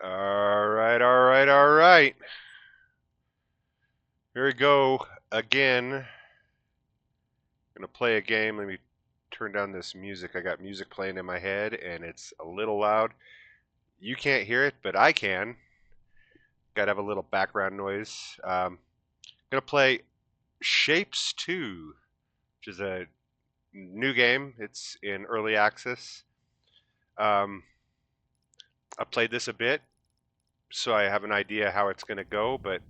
All right, all right, all right. Here we go again. Gonna play a game. Let me turn down this music. I got music playing in my head, and it's a little loud. You can't hear it, but I can. Gotta have a little background noise. Gonna play Shapes 2, which is a new game. It's in early access. Um, I played this a bit, so I have an idea how it's gonna go, but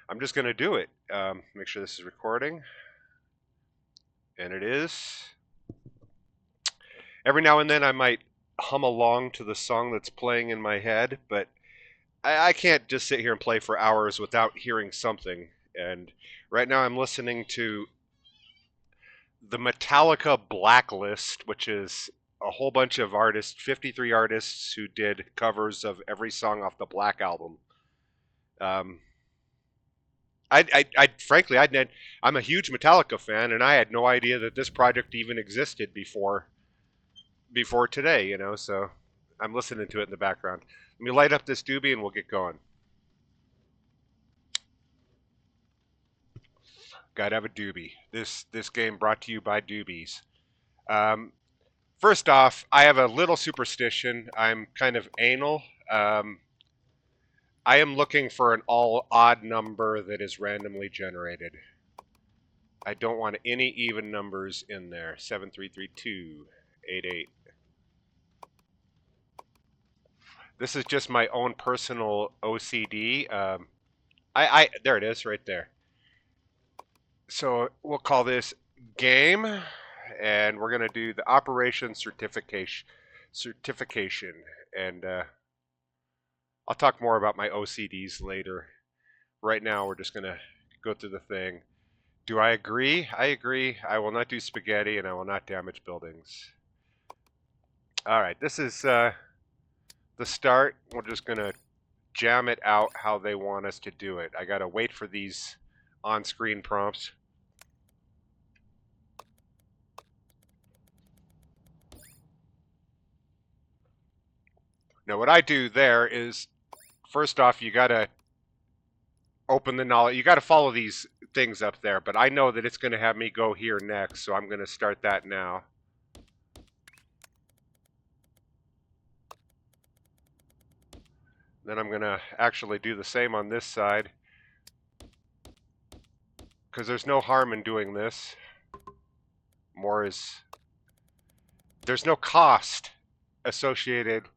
I'm just gonna do it. Make sure this is recording. And it is. Every now and then I might hum along to the song that's playing in my head, but I can't just sit here and play for hours without hearing something. And right now I'm listening to the Metallica Blacklist, which is a whole bunch of artists, 53 artists who did covers of every song off the Black album. Um, frankly, I'm a huge Metallica fan, and I had no idea that this project even existed before today, so I'm listening to it in the background. Let me light up this doobie and we'll get going. Gotta have a doobie. This game brought to you by doobies. Um, First off, I have a little superstition. I'm kind of anal. I am looking for an all odd number that is randomly generated. I don't want any even numbers in there. 733288. This is just my own personal OCD. I there it is right there. So we'll call this game, and we're gonna do the operation certification, and I'll talk more about my OCDs later. Right now, we're just gonna go through the thing. Do I agree? I agree. I will not do spaghetti, and I will not damage buildings. All right, this is the start. We're just gonna jam it out how they want us to do it. I gotta wait for these on-screen prompts. Now, what I do there is, first off, you gotta open the knowledge. You gotta follow these things up there, but I know that it's gonna have me go here next, so I'm gonna start that now. Then I'm gonna actually do the same on this side, because there's no harm in doing this. There's no cost associated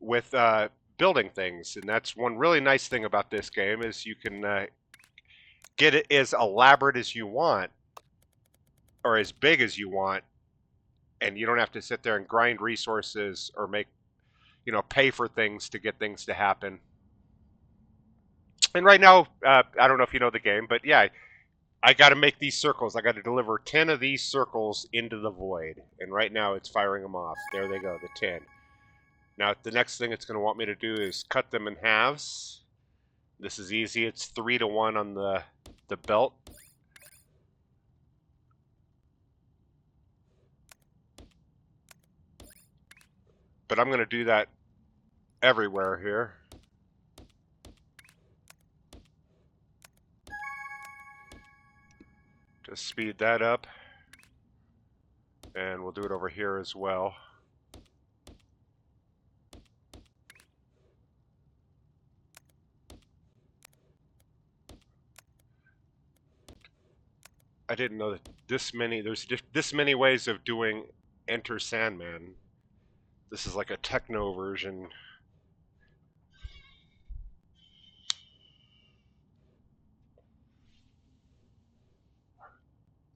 with building things, and that's one really nice thing about this game is you can get it as elaborate as you want or as big as you want, and you don't have to sit there and grind resources or pay for things to get things to happen. And right now, I don't know if you know the game, but yeah, I got to make these circles. I got to deliver 10 of these circles into the void, and right now it's firing them off. There they go, the 10. Now, the next thing it's going to want me to do is cut them in halves. This is easy. It's 3-to-1 on the belt. But I'm going to do that everywhere here. Just speed that up. And we'll do it over here as well. I didn't know that there's this many ways of doing Enter Sandman. This is like a techno version.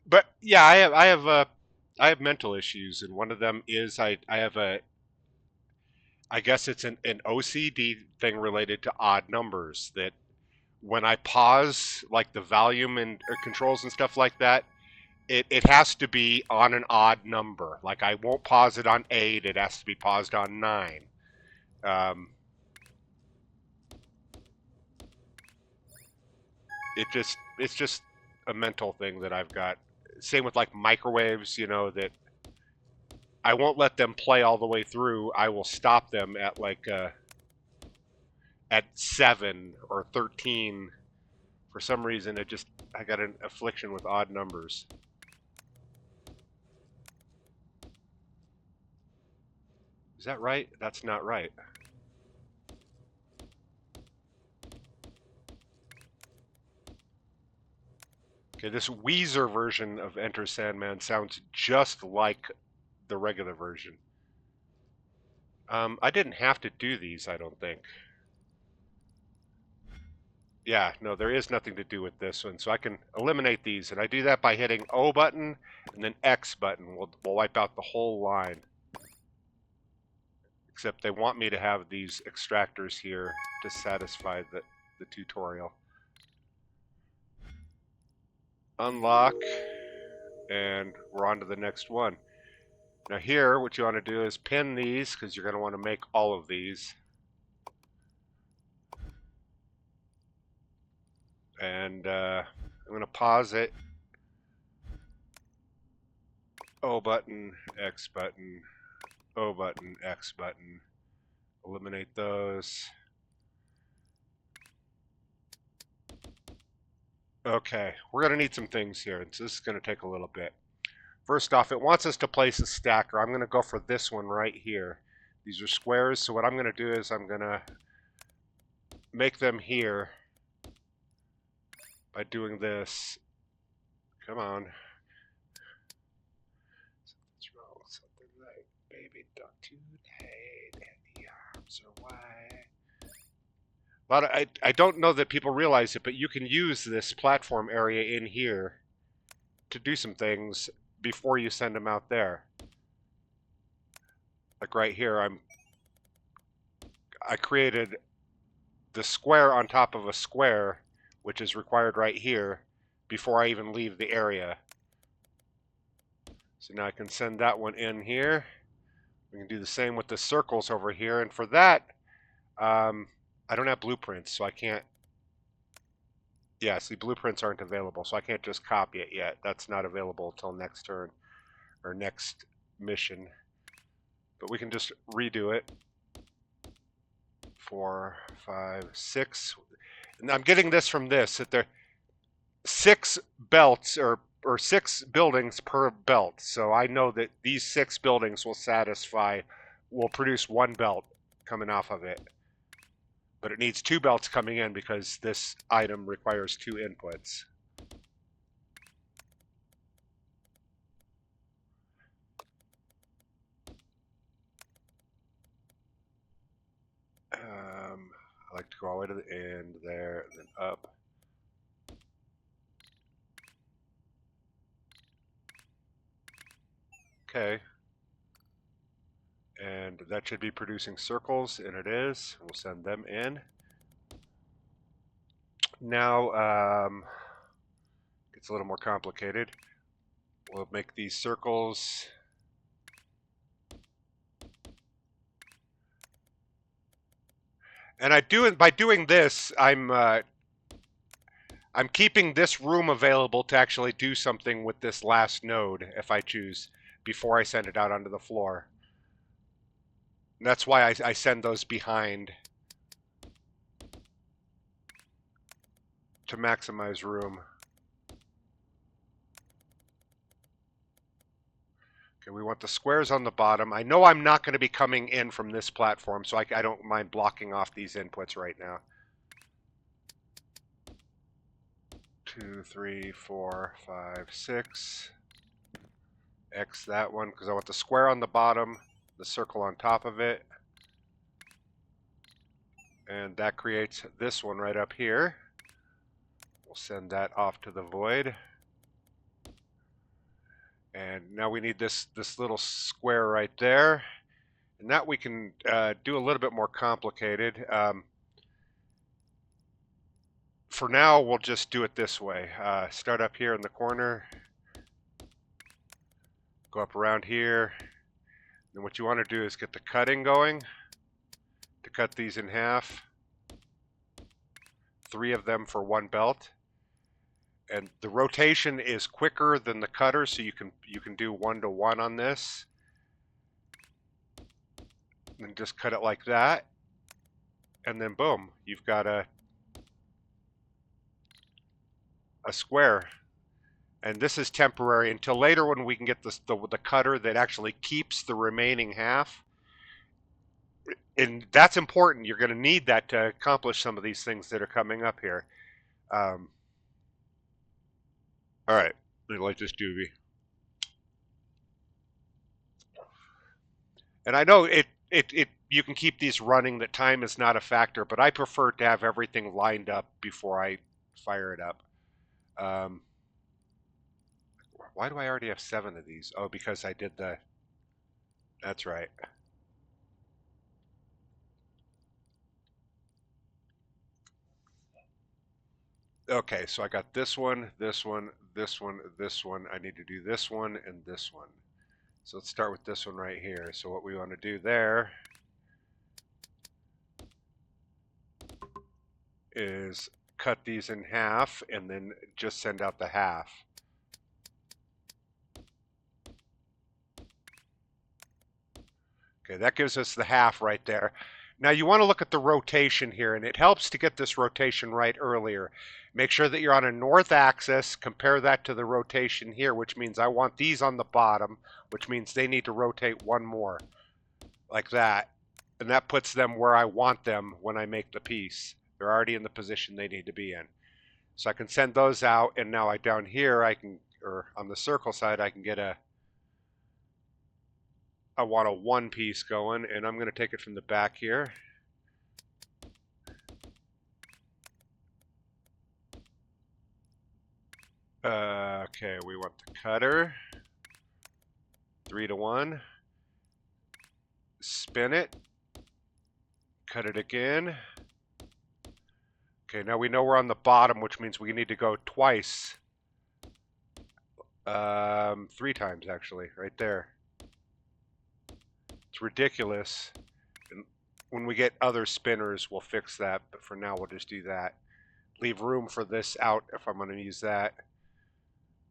But yeah, I have mental issues, and one of them is I have I guess it's an OCD thing related to odd numbers, that when I pause like the volume and controls and stuff like that, it has to be on an odd number. Like I won't pause it on 8, it has to be paused on 9. Um, it's just a mental thing that I've got. Same with like microwaves, that I won't let them play all the way through. I will stop them at like at 7 or 13. For some reason, I got an affliction with odd numbers. Is that right? That's not right. Okay, this Weezer version of Enter Sandman sounds just like the regular version. I didn't have to do these, I don't think. Yeah, no, there is nothing to do with this one, so I can eliminate these, and I do that by hitting O button and then X button. We'll wipe out the whole line. Except they want me to have these extractors here to satisfy the tutorial. Unlock, and we're on to the next one. Now here, what you want to do is pin these, because you're going to want to make all of these. And I'm going to pause it. O button, X button, O button, X button. Eliminate those. Okay, we're going to need some things here, and so this is going to take a little bit. First off, it wants us to place a stacker. I'm going to go for this one right here. These are squares, so what I'm going to do is I'm going to make them here by doing this. Come on. Something's wrong. Something like baby duck to the head and the arms are wide. I don't know that people realize it, but you can use this platform area in here to do some things before you send them out there. Like right here, I created the square on top of a square, which is required right here, before I even leave the area. So now I can send that one in here. We can do the same with the circles over here, and for that, I don't have blueprints, so I can't. Yeah, see, blueprints aren't available, so I can't just copy it yet. That's not available until next turn or next mission. But we can just redo it. 4, 5, 6. And I'm getting this from this, that there are 6 belts or 6 buildings per belt. So I know that these 6 buildings will produce 1 belt coming off of it. But it needs 2 belts coming in because this item requires 2 inputs. I like to go all the way to the end there, and then up. Okay. And that should be producing circles, and it is. We'll send them in. Now, gets a little more complicated. We'll make these circles. And by doing this, I'm keeping this room available to actually do something with this last node, if I choose, before I send it out onto the floor. And that's why I send those behind, to maximize room. Okay, we want the squares on the bottom. I know I'm not going to be coming in from this platform, so I don't mind blocking off these inputs right now. 2, 3, 4, 5, 6. X that one, because I want the square on the bottom, the circle on top of it. And that creates this one right up here. We'll send that off to the void. And now we need this little square right there. And that we can do a little bit more complicated. For now, we'll just do it this way. Start up here in the corner. Go up around here. And what you want to do is get the cutting going. To cut these in half. 3 of them for 1 belt. And the rotation is quicker than the cutter, so you can do 1-to-1 on this. And just cut it like that. and then boom, you've got a square. And this is temporary until later when we can get the cutter that actually keeps the remaining half. And that's important. You're going to need that to accomplish some of these things that are coming up here. Um, all right, let me light this doobie. And I know it you can keep these running, that time is not a factor, but I prefer to have everything lined up before I fire it up. Um, why do I already have 7 of these? Oh, because I did the, that's right. Okay, so I got this one, this one, this one, this one. I need to do this one and this one. So let's start with this one right here. So what we want to do there is cut these in half and then just send out the half. Okay, that gives us the half right there. Now you want to look at the rotation here, and it helps to get this rotation right earlier. Make sure that you're on a north axis, compare that to the rotation here, which means I want these on the bottom, which means they need to rotate one more, like that. And that puts them where I want them when I make the piece. They're already in the position they need to be in. So I can send those out, and now down here I can, or on the circle side, I can get I want a one piece going, and I'm going to take it from the back here. Okay, we want the cutter. 3 to 1. Spin it. Cut it again. Okay, now we know we're on the bottom, which means we need to go twice. 3 times, actually, right there. It's ridiculous. And when we get other spinners, we'll fix that, but for now, we'll just do that. Leave room for this out if I'm going to use that.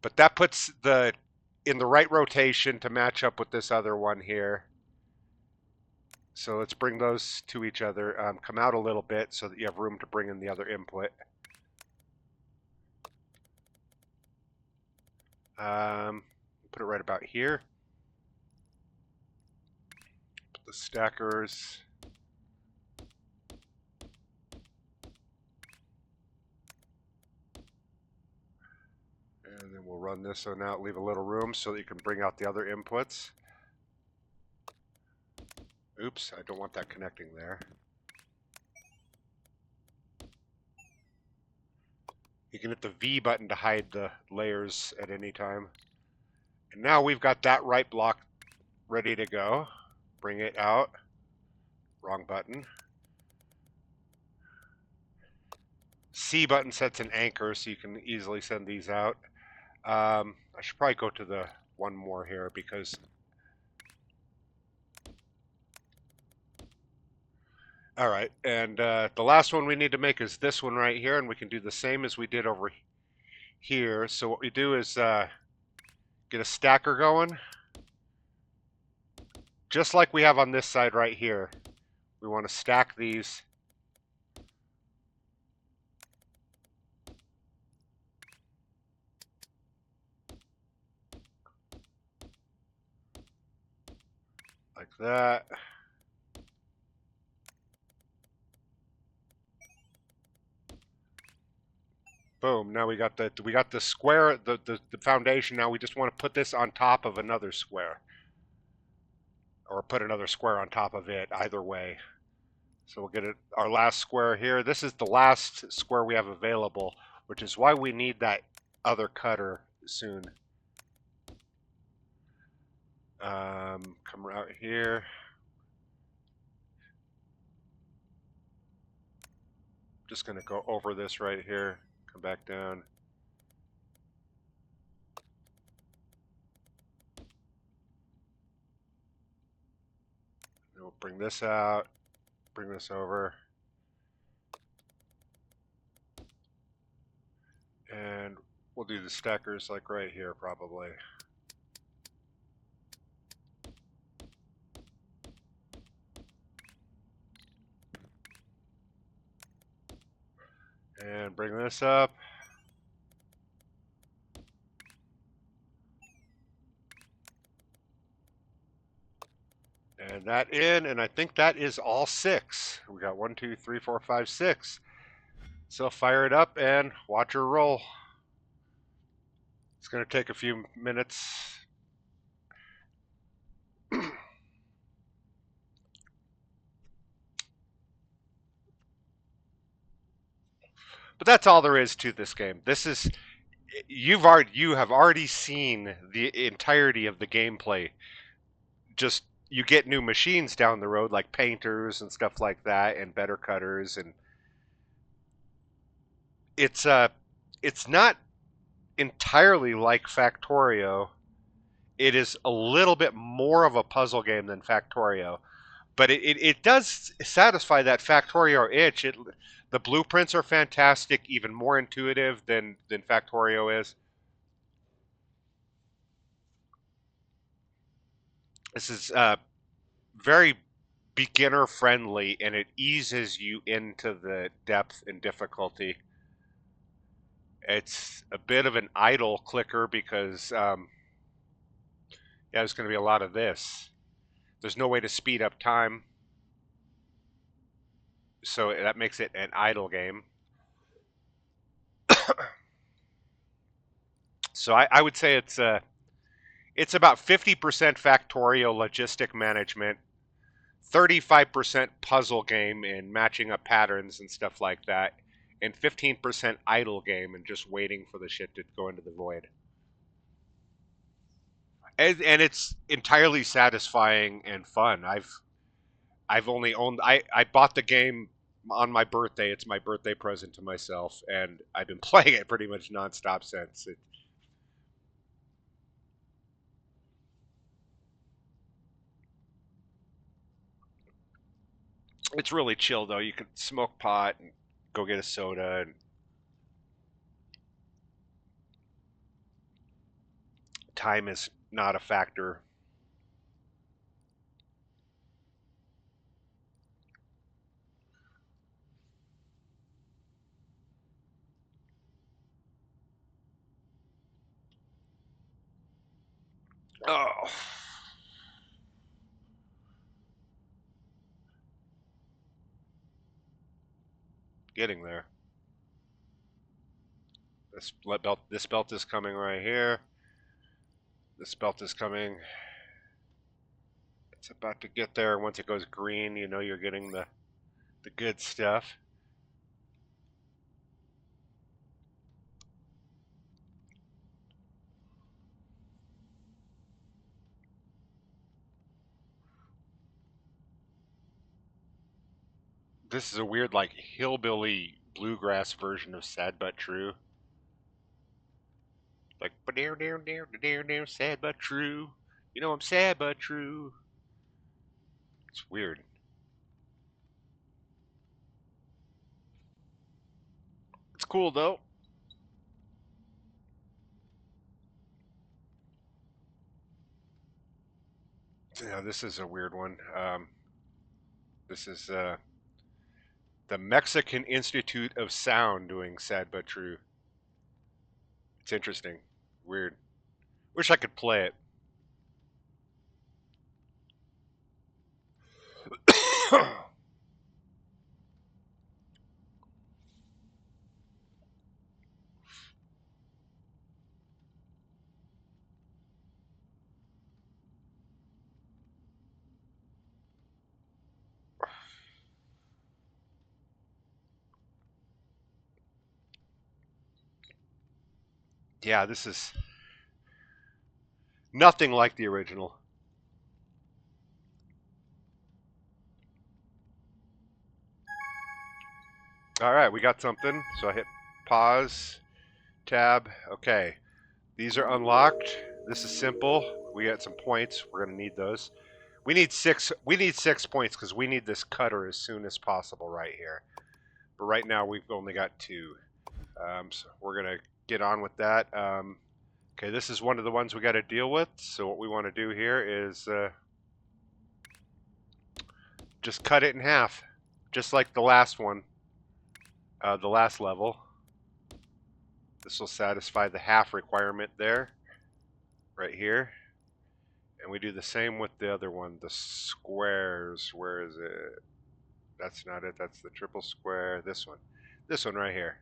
But that puts the in the right rotation to match up with this other one here. So let's bring those to each other. Come out a little bit so that you have room to bring in the other input. Put it right about here. Put the stackers. And then we'll run this one out, leave a little room so that you can bring out the other inputs. Oops, I don't want that connecting there. You can hit the V button to hide the layers at any time. And now we've got that right block ready to go. Bring it out. Wrong button. C button sets an anchor so you can easily send these out. I should probably go to the one more here because... All right, and the last one we need to make is this one right here, and we can do the same as we did over here. So what we do is get a stacker going, just like we have on this side right here. We want to stack these. Like that. Boom, now we got the square, the foundation. Now we just want to put this on top of another square. Or put another square on top of it, either way. So we'll get it, our last square here. This is the last square we have available, which is why we need that other cutter soon. Come out here. Just going to go over this right here. Come back down. And we'll bring this out. Bring this over. And we'll do the stackers like right here probably. And bring this up. And that in, and I think that is all 6. We got 1, 2, 3, 4, 5, 6. So fire it up and watch her roll. It's going to take a few minutes. But that's all there is to this game. This is you have already seen the entirety of the gameplay. Just you get new machines down the road like painters and stuff like that and better cutters, and it's it's not entirely like Factorio. It is a little bit more of a puzzle game than Factorio, but it does satisfy that Factorio itch. The blueprints are fantastic, even more intuitive than Factorio is. This is very beginner friendly, and it eases you into the depth and difficulty. It's a bit of an idle clicker because yeah, there's going to be a lot of this. There's no way to speed up time, so that makes it an idle game. So I would say it's about 50% Factorio logistic management, 35% puzzle game and matching up patterns and stuff like that, and 15% idle game and just waiting for the shit to go into the void. And it's entirely satisfying and fun. I've only owned I bought the game on my birthday. It's my birthday present to myself, and I've been playing it pretty much nonstop since. It's really chill though. You can smoke pot and go get a soda, and time is not a factor. Oh, getting there. This belt is coming right here. This belt is coming. It's about to get there. Once it goes green, you know you're getting the good stuff. This is a weird, like, hillbilly bluegrass version of Sad But True. Like, sad but true. You know I'm sad but true. It's weird. It's cool though. Yeah, this is a weird one. This is the Mexican Institute of Sound doing Sad But True. It's interesting. Weird. Wish I could play it. Yeah, this is nothing like the original. All right, we got something. So I hit pause, tab. Okay, these are unlocked. This is simple. We got some points. We're gonna need those. We need 6. We need 6 points because we need this cutter as soon as possible right here. But right now we've only got 2. So we're gonna get on with that. Okay, this is one of the ones we got to deal with. So what we want to do here is just cut it in half, just like the last one. the last level. This will satisfy the half requirement there, right here. And we do the same with the other one, the squares. Where is it? That's not it. That's the triple square. This one. This one right here.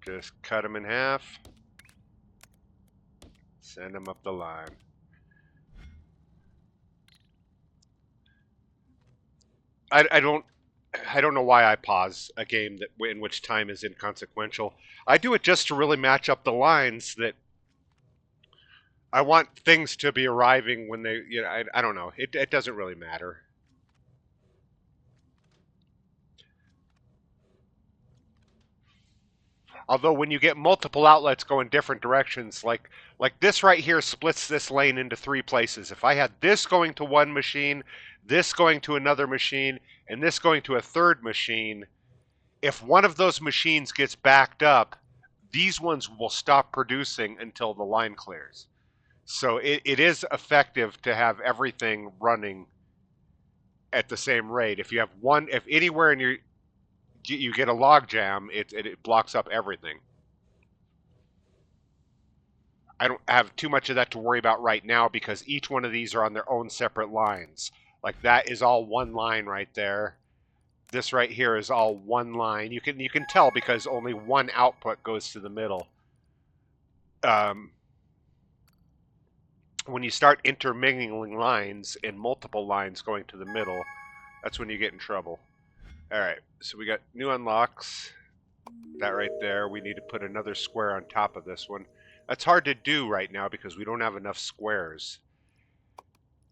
Just cut them in half. Send them up the line. I don't know why I pause a game that in which time is inconsequential. I do it just to really match up the lines that I want things to be arriving when they, I don't know. It doesn't really matter. Although when you get multiple outlets going different directions, like this right here splits this lane into three places. If I had this going to one machine, this going to another machine, and this going to a third machine, if one of those machines gets backed up, these ones will stop producing until the line clears. So it is effective to have everything running at the same rate. If you have one, if anywhere in your you get a log jam, it blocks up everything. I don't have too much of that to worry about right now because each one of these are on their own separate lines. Like that is all one line right there. This right here is all one line. You can tell because only one output goes to the middle. When you start intermingling lines and multiple lines going to the middle, that's when you get in trouble. All right, so we got new unlocks. That right there, we need to put another square on top of this one. That's hard to do right now because we don't have enough squares.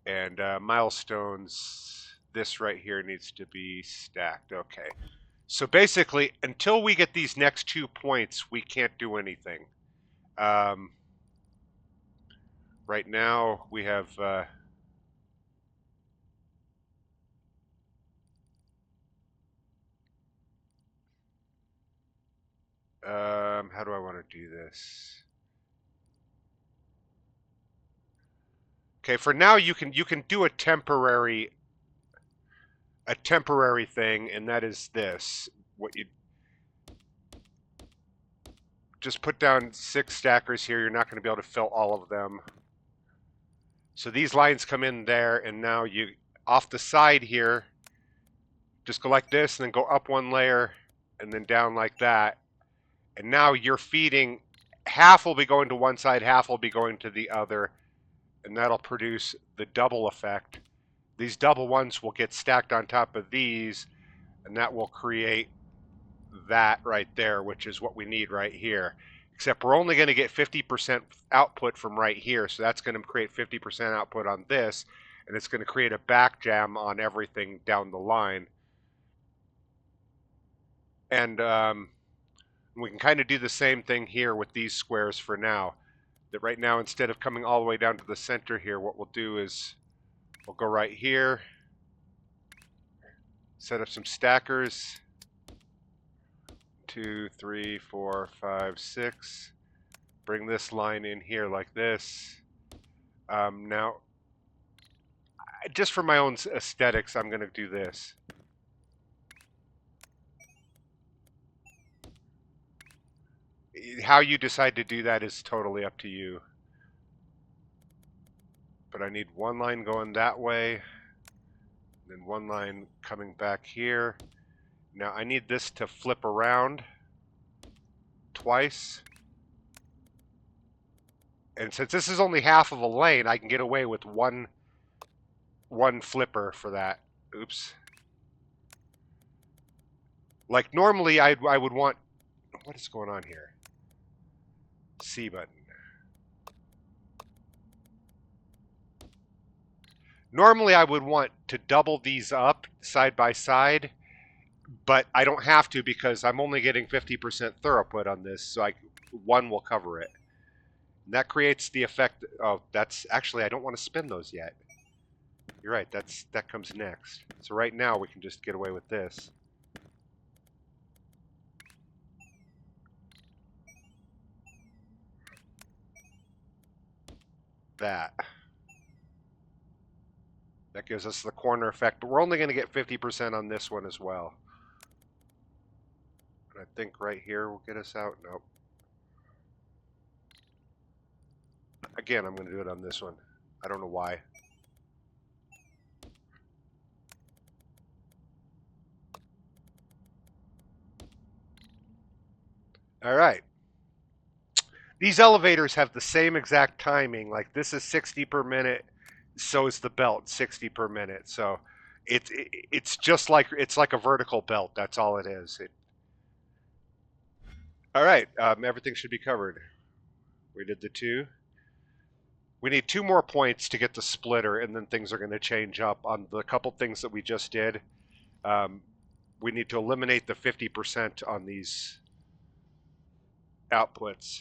And milestones, this right here needs to be stacked. Okay. So basically, until we get these next 2 points, we can't do anything. Right now, we have... how do I want to do this? Okay, for now you can do a temporary thing, and that is this. What you just put down 6 stackers here. You're not going to be able to fill all of them. So these lines come in there, and now you off the side here, just go like this, and then go up 1 layer, and then down like that. And now you're feeding, half will be going to one side, half will be going to the other, and that'll produce the double effect. These double ones will get stacked on top of these, and that will create that right there, which is what we need right here. Except we're only going to get 50% output from right here, so that's going to create 50% output on this, and it's going to create a back jam on everything down the line. And we can kind of do the same thing here with these squares for now. That right now, instead of coming all the way down to the center here, what we'll do is we'll go right here, set up some stackers. 2, 3, 4, 5, 6. Bring this line in here like this. Now, just for my own aesthetics, I'm going to do this. How you decide to do that is totally up to you. But I need one line going that way, then one line coming back here. Now I need this to flip around twice. And since this is only half of a lane, I can get away with one flipper for that. Oops. Like normally I would want, what is going on here? C button. Normally I would want to double these up side by side, but I don't have to because I'm only getting 50% throughput on this, so one will cover it. And that creates the effect. Oh, that's actually, I don't want to spin those yet. You're right, that comes next. So right now we can just get away with this. That. That gives us the corner effect, but we're only going to get 50% on this one as well. And I think right here will get us out. Nope. Again, I'm going to do it on this one. I don't know why. All right. These elevators have the same exact timing. Like this is 60 per minute, so is the belt 60 per minute. So it's just like it's like a vertical belt. That's all it is. All right. Everything should be covered. We did the two. We need 2 more points to get the splitter, and then things are going to change up on the couple things that we just did. We need to eliminate the 50% on these outputs.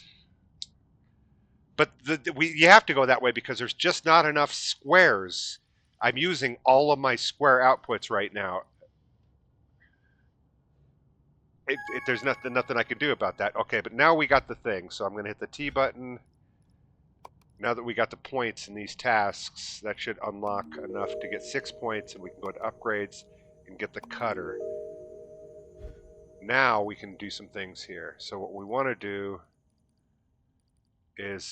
But you have to go that way because there's just not enough squares. I'm using all of my square outputs right now. There's nothing I can do about that. Okay, but now we got the thing, so I'm going to hit the T button. Now that we got the points in these tasks, that should unlock enough to get 6 points, and we can go to upgrades and get the cutter. Now we can do some things here. So what we want to do is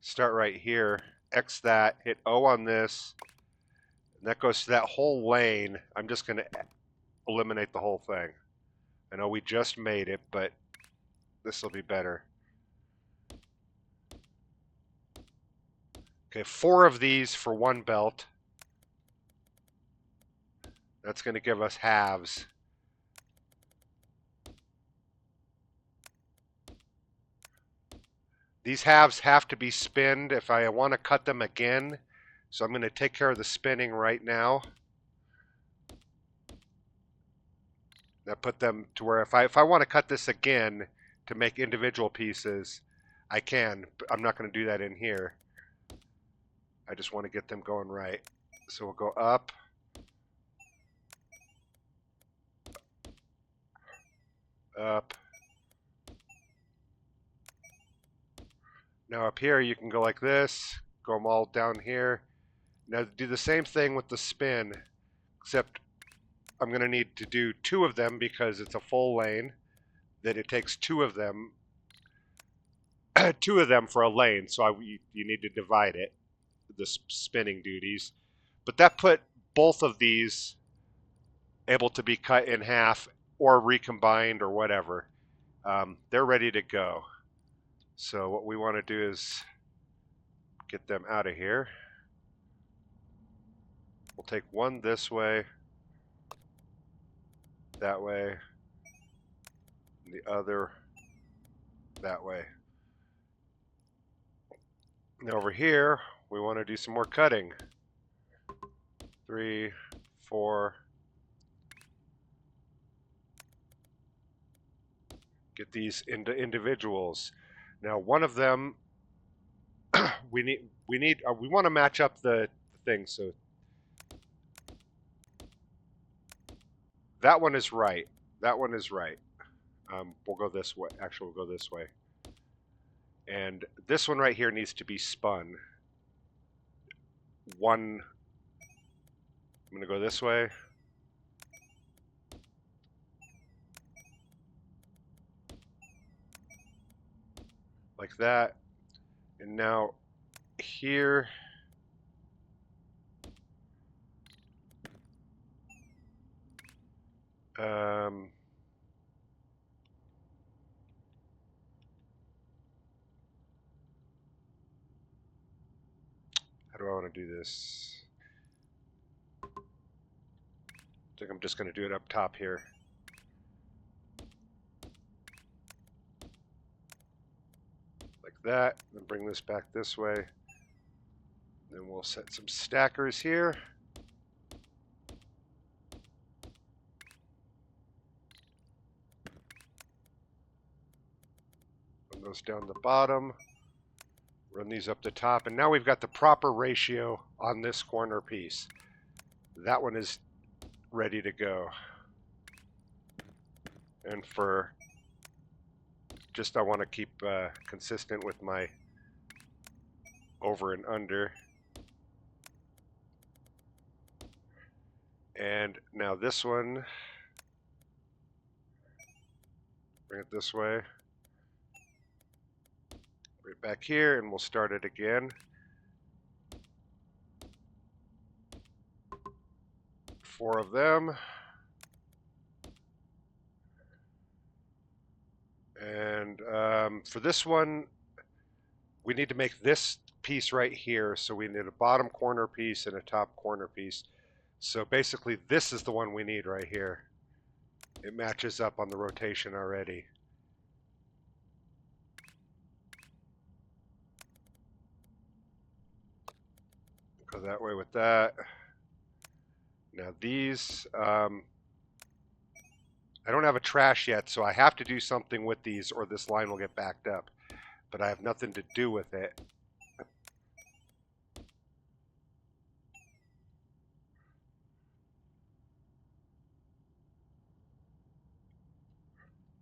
start right here, X that, hit O on this, and that goes to that whole lane. I'm just going to eliminate the whole thing. I know we just made it, but this will be better. Okay, 4 of these for 1 belt. That's going to give us halves. These halves have to be spinned if I want to cut them again. So I'm going to take care of the spinning right now. That put them to where if I want to cut this again to make individual pieces, I can. But I'm not going to do that in here. I just want to get them going right. So we'll go up. Up. Now up here you can go like this, go them all down here. Now do the same thing with the spin, except I'm going to need to do 2 of them because it's a full lane. That it takes 2 of them, 2 of them for a lane, so you need to divide it, the spinning duties. But that put both of these able to be cut in half or recombined or whatever. They're ready to go. So what we want to do is get them out of here. We'll take one this way, that way, and the other that way. Now over here, we want to do some more cutting. 3, 4. Get these into individuals. Now one of them, we want to match up the thing. So that one is right. That one is right. We'll go this way. Actually, we'll go this way. And this one right here needs to be spun. I'm going to go this way. Like that. And now here, how do I want to do this? I think I'm just going to do it up top here. Like that. Then bring this back this way. Then we'll set some stackers here. Run those down the bottom. Run these up the top. And now we've got the proper ratio on this corner piece. That one is ready to go. And for just I want to keep consistent with my over and under. And now this one, bring it this way. Bring it back here, and we'll start it again. Four of them. And for this one, we need to make this piece right here. So we need a bottom corner piece and a top corner piece. So basically, this is the one we need right here. It matches up on the rotation already. Go that way with that. Now these, I don't have a trash yet, so I have to do something with these or this line will get backed up. But I have nothing to do with it.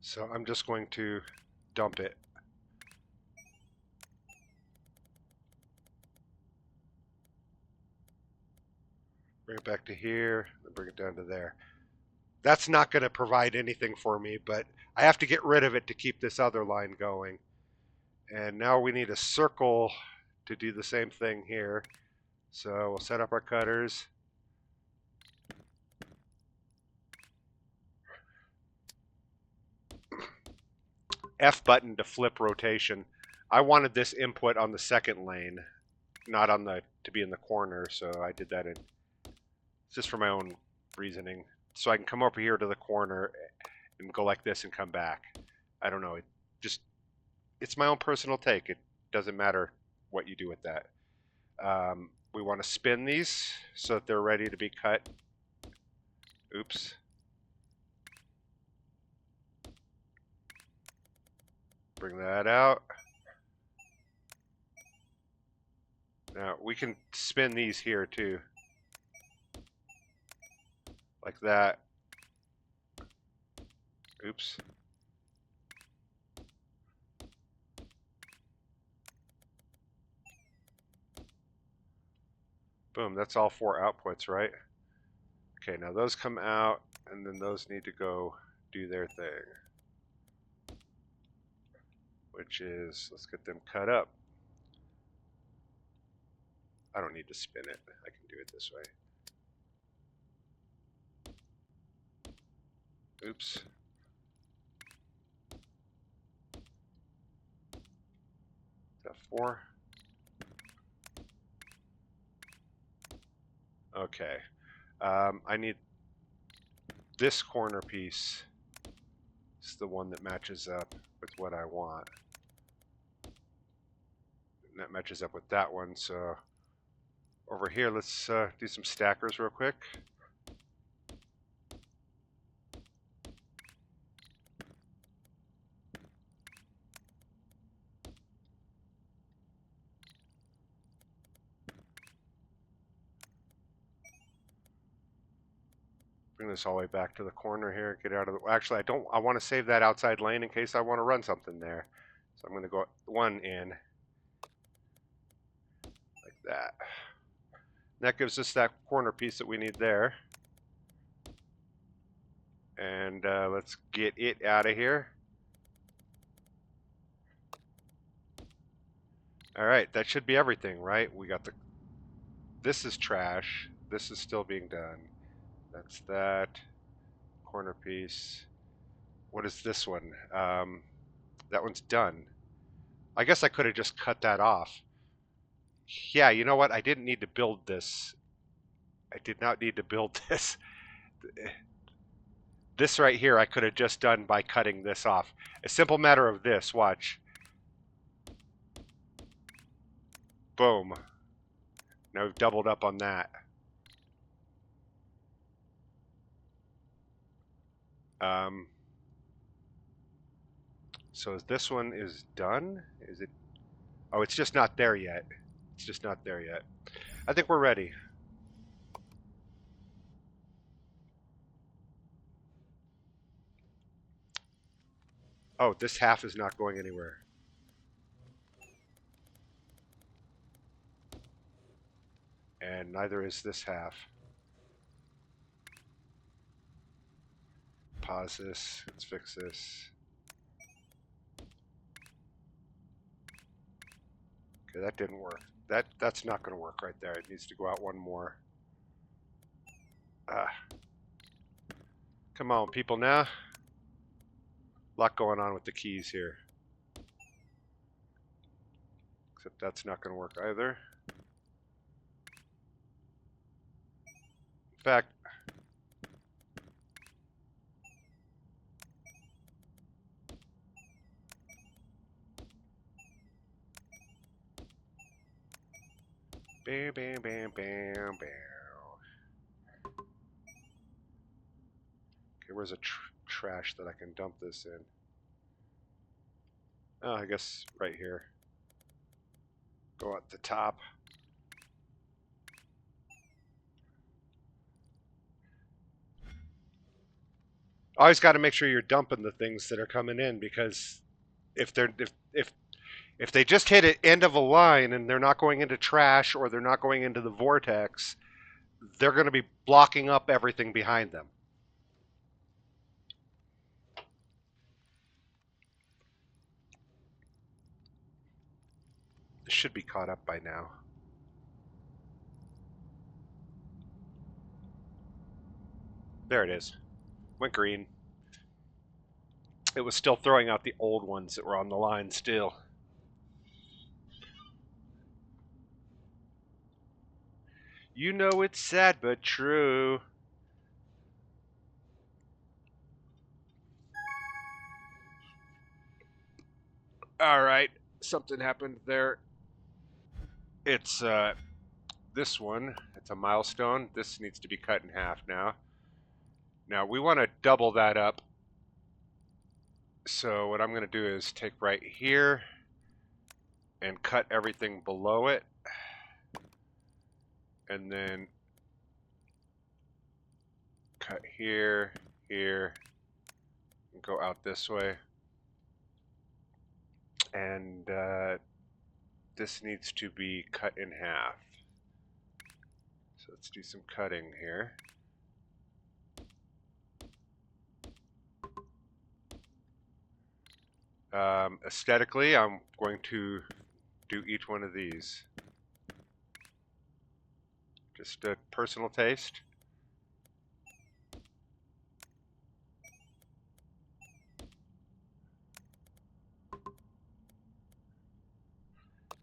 So I'm just going to dump it. Bring it back to here, and bring it down to there. That's not going to provide anything for me, but I have to get rid of it to keep this other line going. And now we need a circle to do the same thing here. So we'll set up our cutters. F button to flip rotation. I wanted this input on the second lane, not on the to be in the corner, so I did that in just for my own reasoning. So I can come over here to the corner and go like this and come back. I don't know. It's my own personal take. It doesn't matter what you do with that. We want to spin these so that they're ready to be cut. Oops. Bring that out. Now we can spin these here too. Like that. Oops. Boom, that's all four outputs, right? Okay, now those come out, and then those need to go do their thing. Which is, let's get them cut up. I don't need to spin it. I can do it this way. Oops. Is that 4? Okay. I need this corner piece. It's the one that matches up with what I want. And that matches up with that one, so over here, let's do some stackers real quick. Bring this all the way back to the corner here. Get out of the. Actually, I want to save that outside lane in case I want to run something there. So I'm going to go one in like that. And that gives us that corner piece that we need there. And let's get it out of here. All right, that should be everything, right? We got the. This is trash. This is still being done. That's that corner piece. What is this one? That one's done. I guess I could have just cut that off. Yeah, you know what? I didn't need to build this. I did not need to build this. This right here I could have just done by cutting this off. A simple matter of this, watch. Boom. Now we've doubled up on that. So this one is done? Is it? Oh, it's just not there yet. It's just not there yet. I think we're ready. Oh, this half is not going anywhere. And neither is this half. Pause this. Let's fix this. Okay, that didn't work. That's not going to work right there. It needs to go out one more. Ah, come on, people now. A lot going on with the keys here. Except that's not going to work either. In fact, bam, bam, bam, bam, bam. Okay, where's a trash that I can dump this in? Oh, I guess right here. Go at the top. Always got to make sure you're dumping the things that are coming in, because if they're if they just hit an end of a line and they're not going into trash or they're not going into the vortex, they're going to be blocking up everything behind them. This should be caught up by now. There it is. Went green. It was still throwing out the old ones that were on the line still. You know it's sad but true. All right, something happened there. It's this one. It's a milestone. This needs to be cut in half now. Now we want to double that up. So what I'm going to do is take right here and cut everything below it. And then cut here, here, and go out this way. And this needs to be cut in half. So let's do some cutting here. Aesthetically, I'm going to do each one of these. Just a personal taste.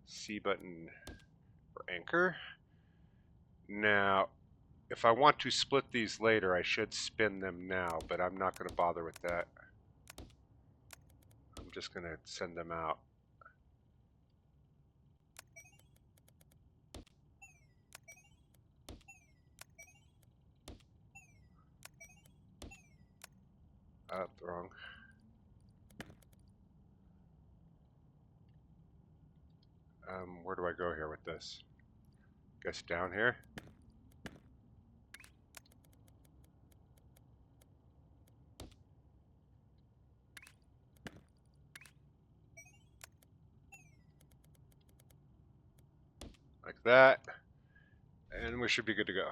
C button for anchor. Now, if I want to split these later, I should spin them now, but I'm not going to bother with that. I'm just going to send them out. Wrong. Where do I go here with this? Guess down here. Like that. And we should be good to go.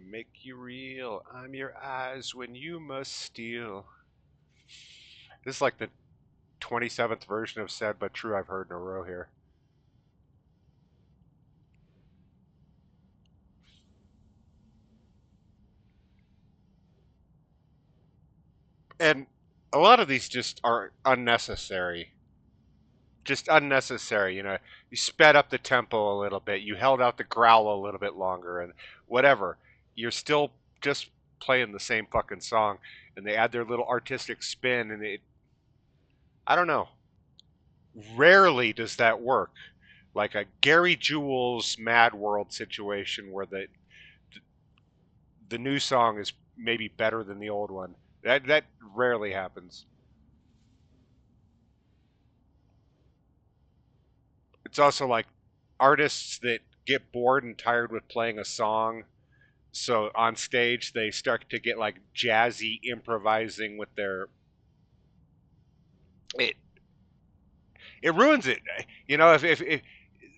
Make you real. I'm your eyes when you must steal. This is like the 27th version of Sad But True I've heard in a row here. And a lot of these just are unnecessary. Just unnecessary, you know. You sped up the tempo a little bit. You held out the growl a little bit longer and whatever. You're still just playing the same fucking song, and they add their little artistic spin, and I don't know. Rarely does that work. Like a Gary Jules Mad World situation where the new song is maybe better than the old one. That rarely happens. It's also like artists that get bored and tired with playing a song. So on stage, they start to get like jazzy improvising with their. It it ruins it. You know, if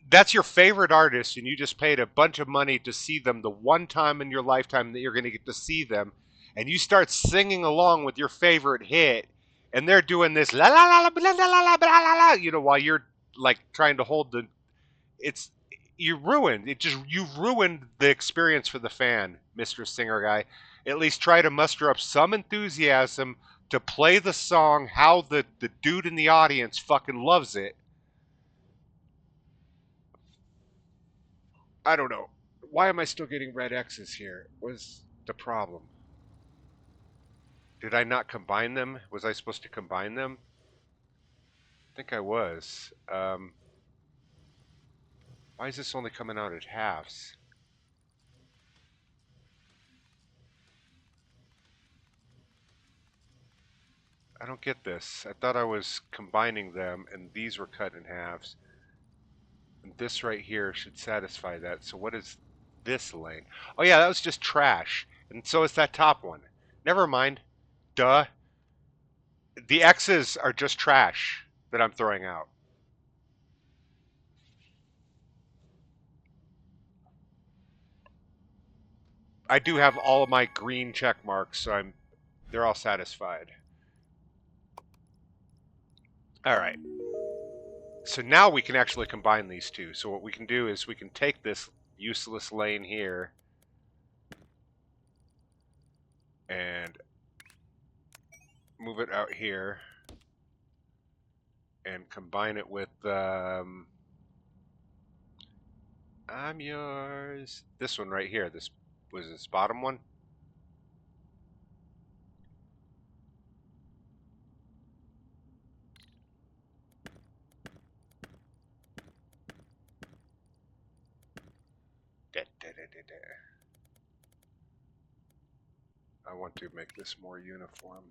that's your favorite artist and you just paid a bunch of money to see them the one time in your lifetime that you're going to get to see them, and you start singing along with your favorite hit, and they're doing this la la la la la la la la la, you know, while you're like trying to hold the, it's you ruined it. Just you've ruined the experience for the fan, Mr. Singer Guy. At least try to muster up some enthusiasm to play the song how the dude in the audience fucking loves it. I don't know. Why am I still getting red X's here? Was the problem? Did I not combine them? Was I supposed to combine them? I think I was. Why is this only coming out at halves? I don't get this. I thought I was combining them and these were cut in halves. And this right here should satisfy that. So what is this lane? Oh yeah, that was just trash. And so is that top one. Never mind. Duh. The X's are just trash that I'm throwing out. I do have all of my green check marks, so they're all satisfied. All right. So now we can actually combine these two. So what we can do is we can take this useless lane here and move it out here and combine it with I'm yours. This one right here. This was this bottom one. I want to make this more uniform.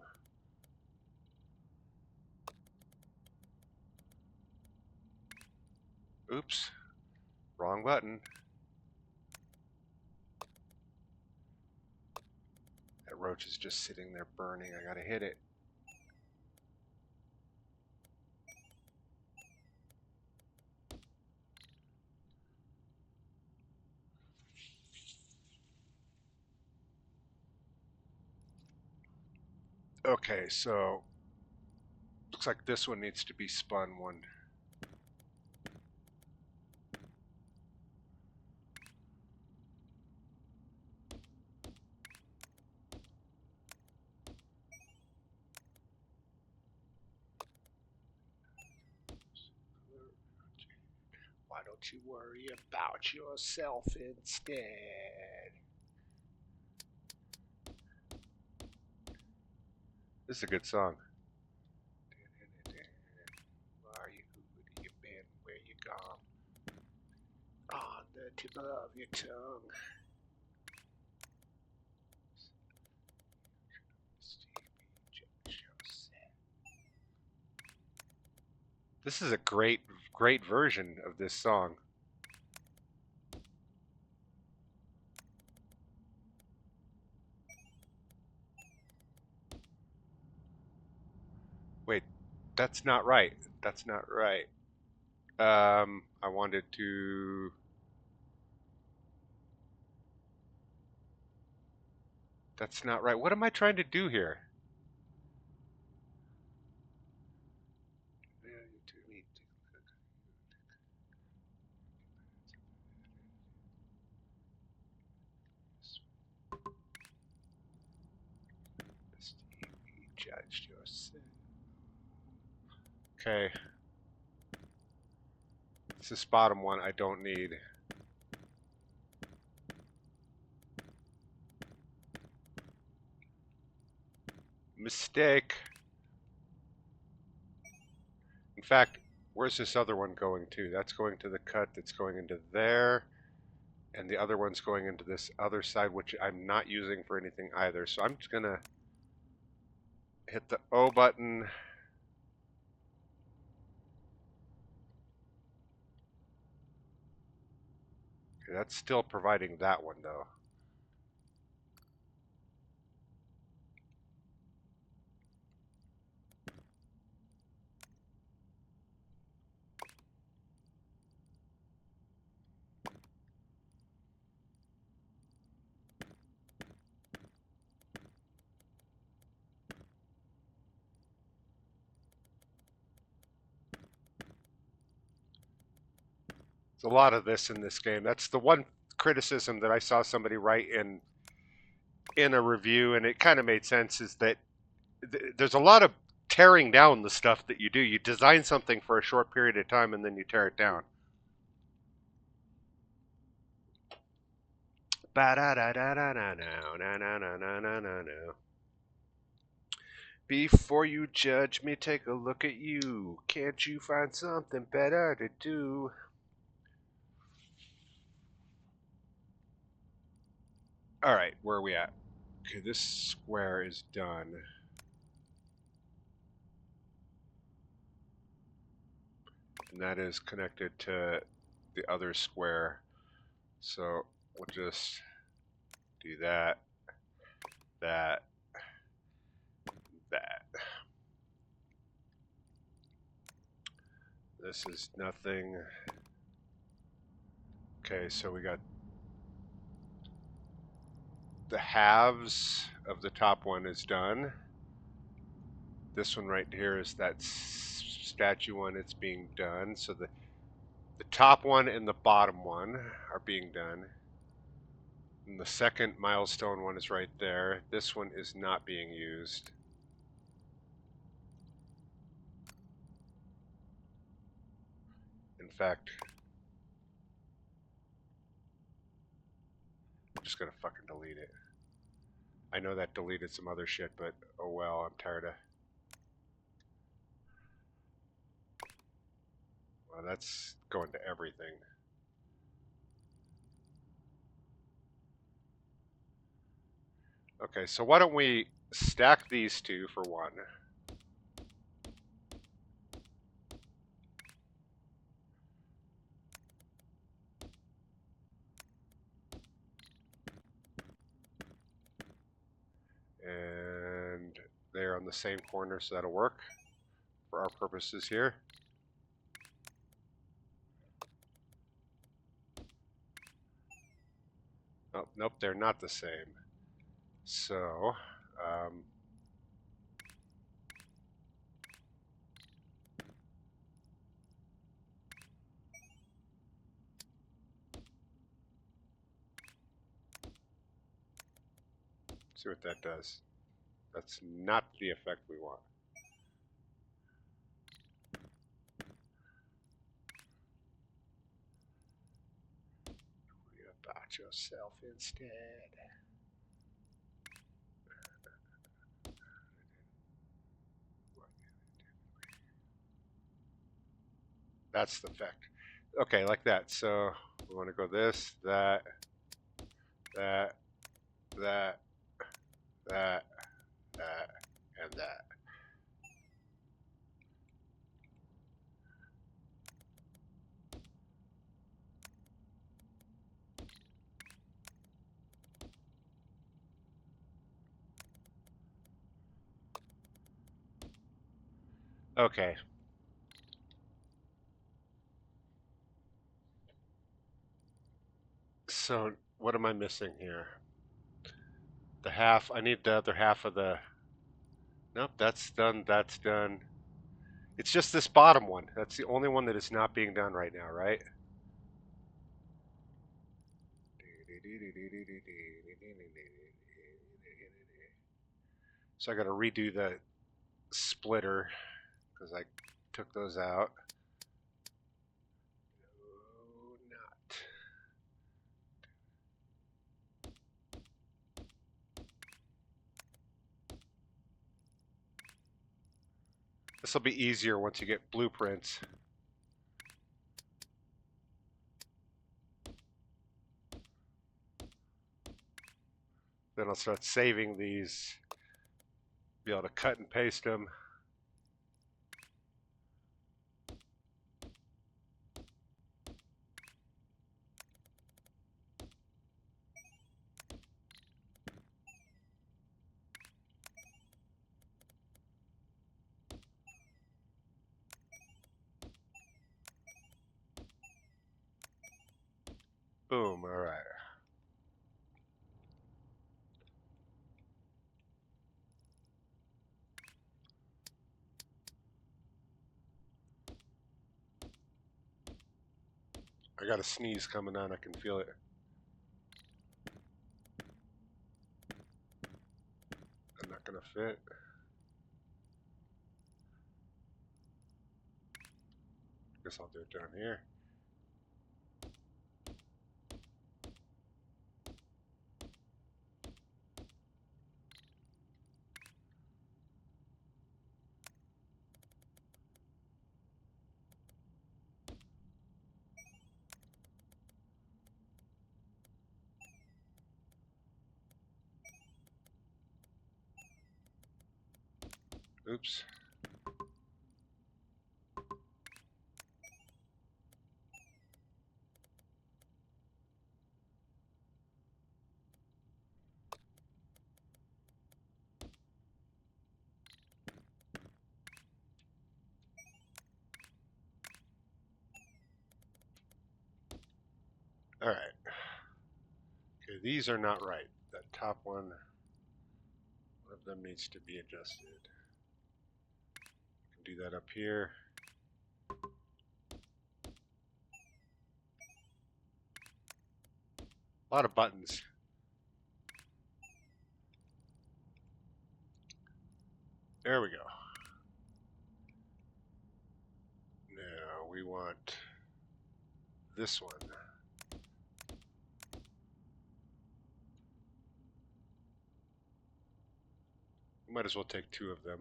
Oops. Wrong button. That roach is just sitting there burning. I gotta hit it. Okay, so looks like this one needs to be spun one. Why don't you worry about yourself instead? This is a good song. Where are you? Who you been? Where you gone? On the tip of your tongue. This is a great, great version of this song. Wait, that's not right. That's not right. I wanted to. That's not right. What am I trying to do here? Judged yourself. Okay. It's this bottom one I don't need. Mistake. In fact, where's this other one going to? That's going to the cut that's going into there. And the other one's going into this other side, which I'm not using for anything either. So I'm just going to hit the O button. That's still providing that one though. There's a lot of this in this game. That's the one criticism that I saw somebody write in a review, and it kind of made sense, is that there's a lot of tearing down the stuff that you do. You design something for a short period of time and then you tear it down. Before you judge me, take a look at you. Can't you find something better to do? All right, where are we at? Okay, this square is done. And that is connected to the other square. So we'll just do that, that, that. This is nothing. Okay, so we got the halves of the top one is done. This one right here is that statue one. It's being done. So the top one and the bottom one are being done. And the second milestone one is right there. This one is not being used. In fact, I'm just gonna fucking delete it. I know that deleted some other shit, but oh well, I'm tired of... Well, that's going to everything. Okay, so why don't we stack these two for one? And they're on the same corner, so that'll work for our purposes here. Oh, nope, they're not the same. So, see what that does. That's not the effect we want. Worry about yourself instead. That's the effect. Okay, like that. So we want to go this, that, that, that, that, that, and that. Okay. So what am I missing here? The half, I need the other half of the... Nope, that's done, that's done. It's just this bottom one. That's the only one that is not being done right now, right? So I got to redo the splitter because I took those out. No, not. This will be easier once you get blueprints. Then I'll start saving these, be able to cut and paste them. Boom. All right. I got a sneeze coming on. I can feel it. I'm not gonna fit. Guess I'll do it down here. Oops. All right. Okay, these are not right. That top one of them needs to be adjusted. Do that up here. A lot of buttons. There we go. Now we want this one. We might as well take two of them.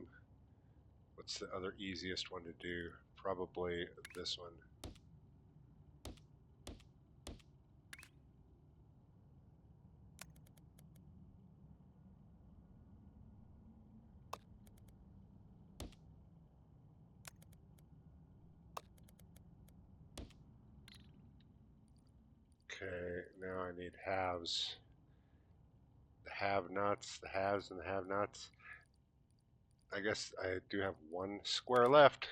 What's the other easiest one to do? Probably this one. Okay, now I need halves. The have-nots, the haves and the have-nots. I guess I do have one square left.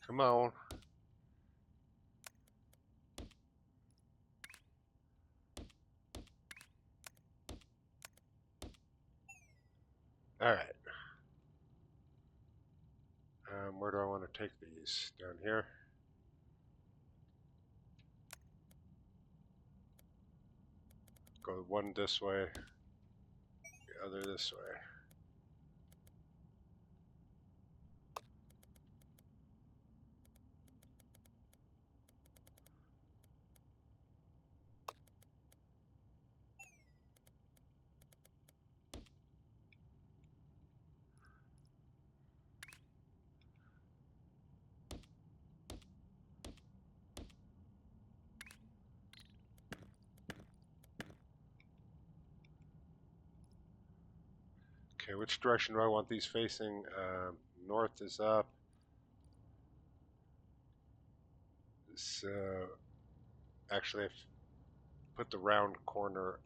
Come on. All right. Where do I want to take these? Down here? Go one this way, the other this way. Okay, which direction do I want these facing? North is up. So, actually, I've put the round corner.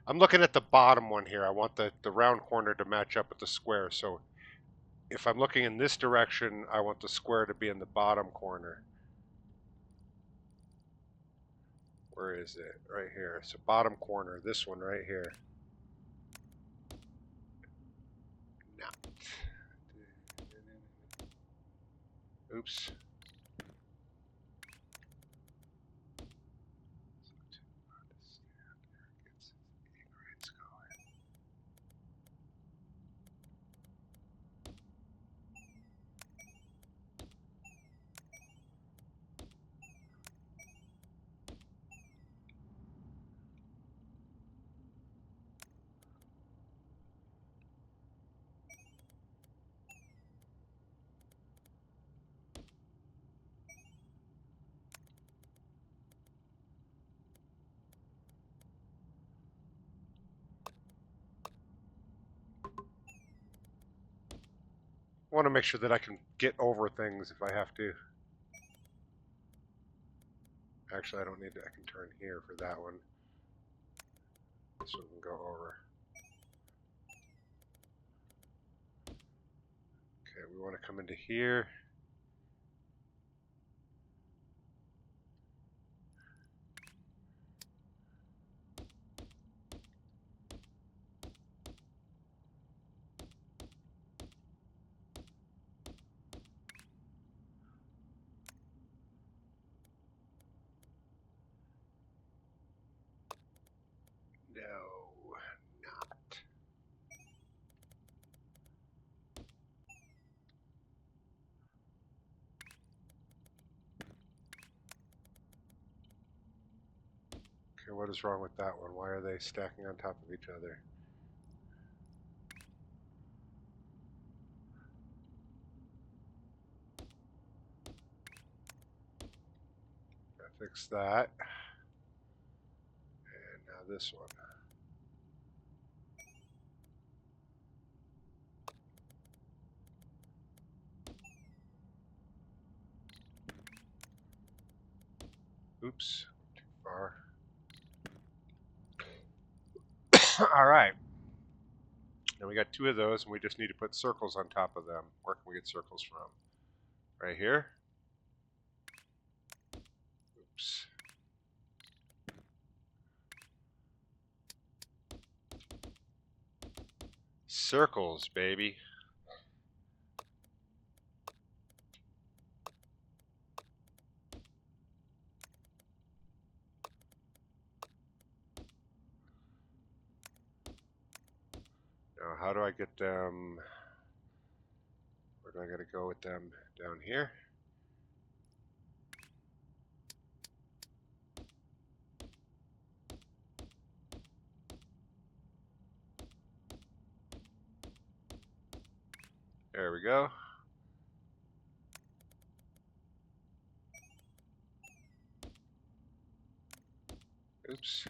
I'm looking at the bottom one here. I want the round corner to match up with the square. So, if I'm looking in this direction, I want the square to be in the bottom corner. Where is it? Right here. So, bottom corner, this one right here. No. Oops. I want to make sure that I can get over things if I have to. Actually, I don't need to. I can turn here for that one. This one can go over. Okay, we want to come into here. No, not. Okay, what is wrong with that one? Why are they stacking on top of each other? I fix that. And now this one. Oops, too far. All right. Now we got two of those, and we just need to put circles on top of them. Where can we get circles from? Right here. Oops. Circles, baby. Now, how do I get them? Where do I got to go with them? Down here? There we go. Oops.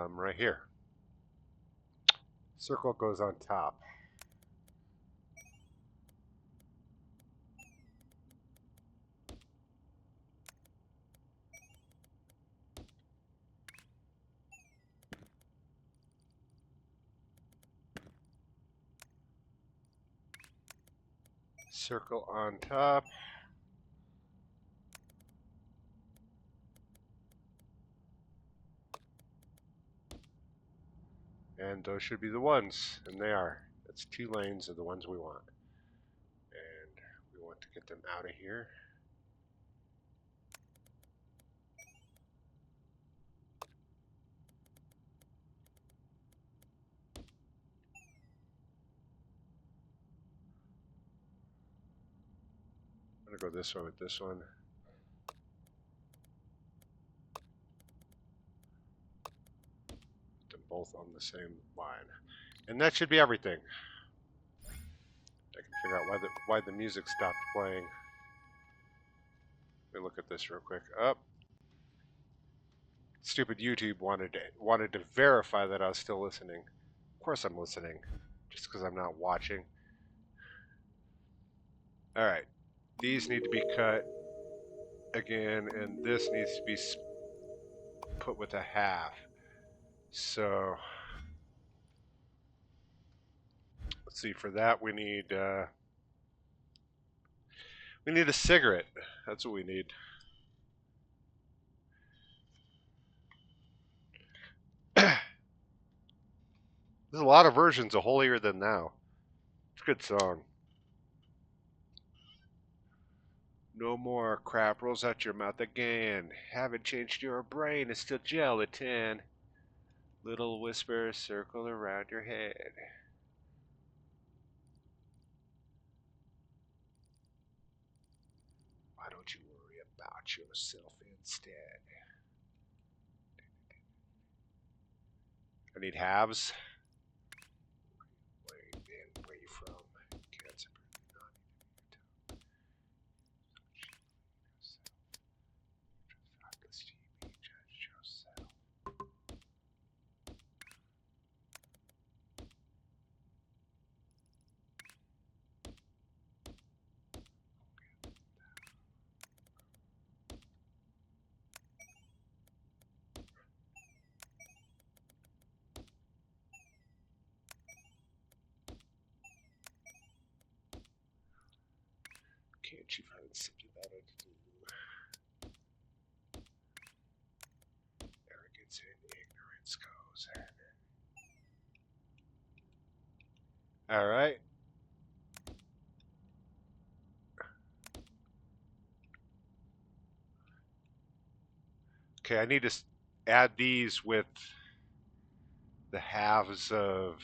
Right here. Circle goes on top. Circle on top. And those should be the ones, and they are. That's 2 lanes of the ones we want. And we want to get them out of here. I'm going to go this way with this one. Put them both on the same line. And that should be everything. I can figure out why the music stopped playing. Let me look at this real quick. Up. Stupid YouTube wanted to verify that I was still listening. Of course I'm listening, just because I'm not watching. All right, these need to be cut again, and this needs to be put with a half. So let's see. For that, we need a cigarette. That's what we need. There's a lot of versions of Holier Than Thou. It's a good song. No more crap rolls out your mouth again. Haven't changed your brain, it's still gelatin. Little whispers circle around your head. Why don't you worry about yourself instead? I need halves. Where you from? Cancer. Can't you find something better to do? Arrogance and ignorance goes hand. All right. Okay, I need to add these with the halves of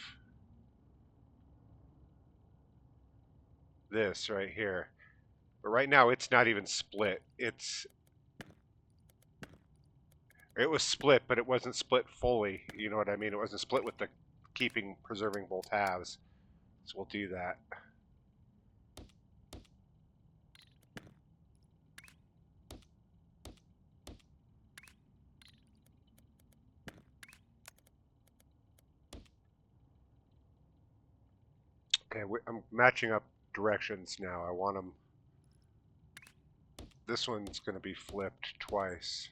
this right here. But right now it's not even split. It was split, but it wasn't split fully. You know what I mean? It wasn't split with the preserving both halves. So we'll do that. Okay, I'm matching up directions now. I want them. This one's going to be flipped twice.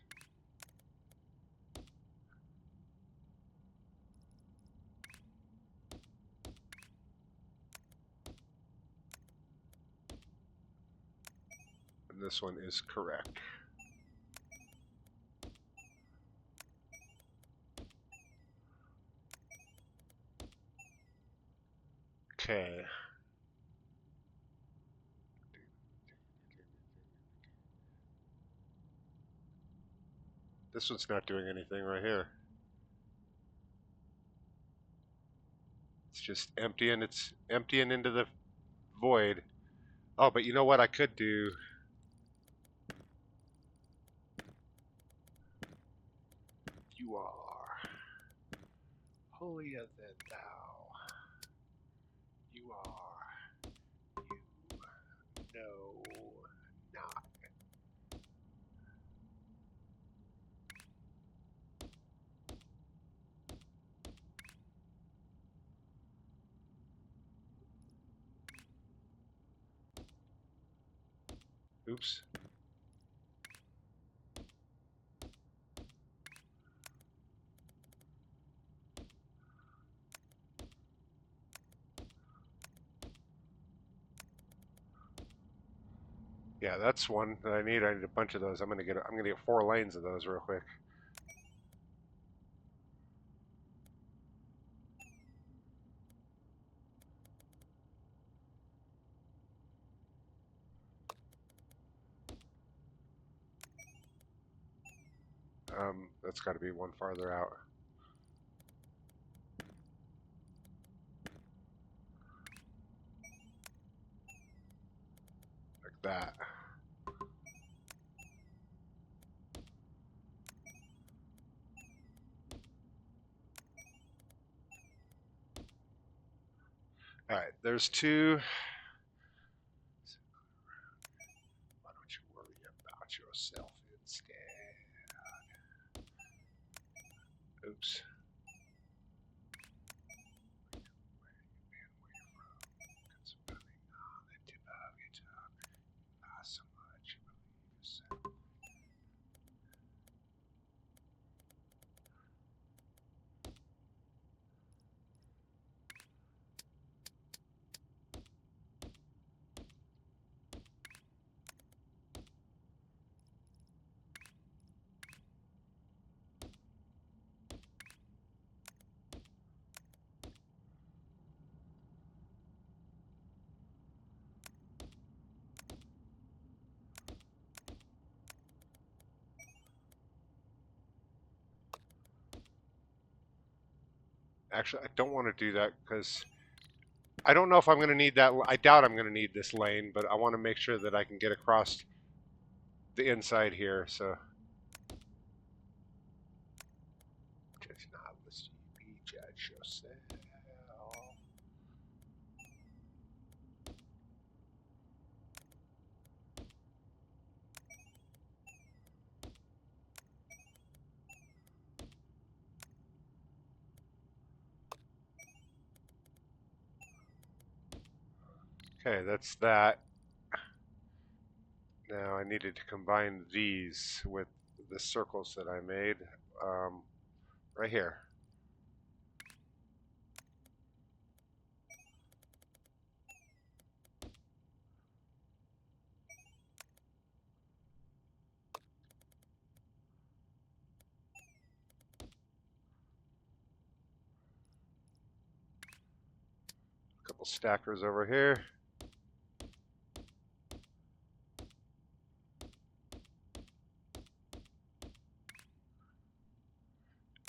And this one is correct. Okay. This one's not doing anything right here. It's just emptying. It's emptying into the void. Oh, but you know what I could do? You are holier than thou. You are. You know not. Oops. Yeah, that's one that I need. I need a bunch of those. I'm gonna get 4 lanes of those real quick. That's got to be one farther out. Like that. All right, there's 2. Why don't you worry about yourself instead? Oops. Actually, I don't want to do that because I don't know if I'm going to need that. I doubt I'm going to need this lane, but I want to make sure that I can get across the inside here. So just not listen, be judge yourself. Okay, that's that. Now I needed to combine these with the circles that I made right here. A couple stackers over here.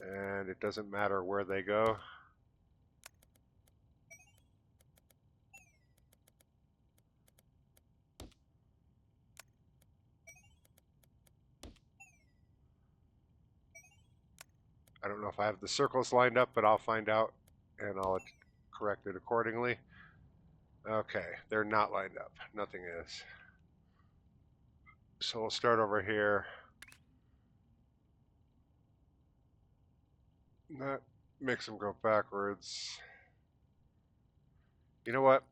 And it doesn't matter where they go. I don't know if I have the circles lined up, but I'll find out and I'll correct it accordingly. Okay, they're not lined up. Nothing is. So we'll start over here. That makes them go backwards. You know what?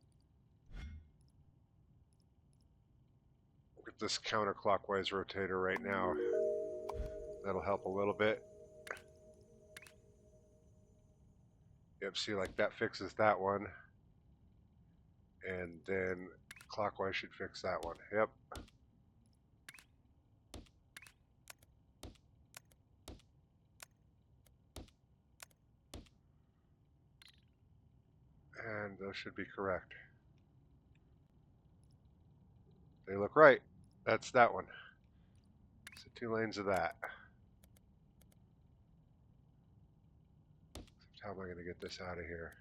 Get this counterclockwise rotator right now. That'll help a little bit. Yep, see, like that fixes that one. And then clockwise should fix that one. Yep. And those should be correct. They look right. That's that one. So 2 lanes of that. How am I going to get this out of here?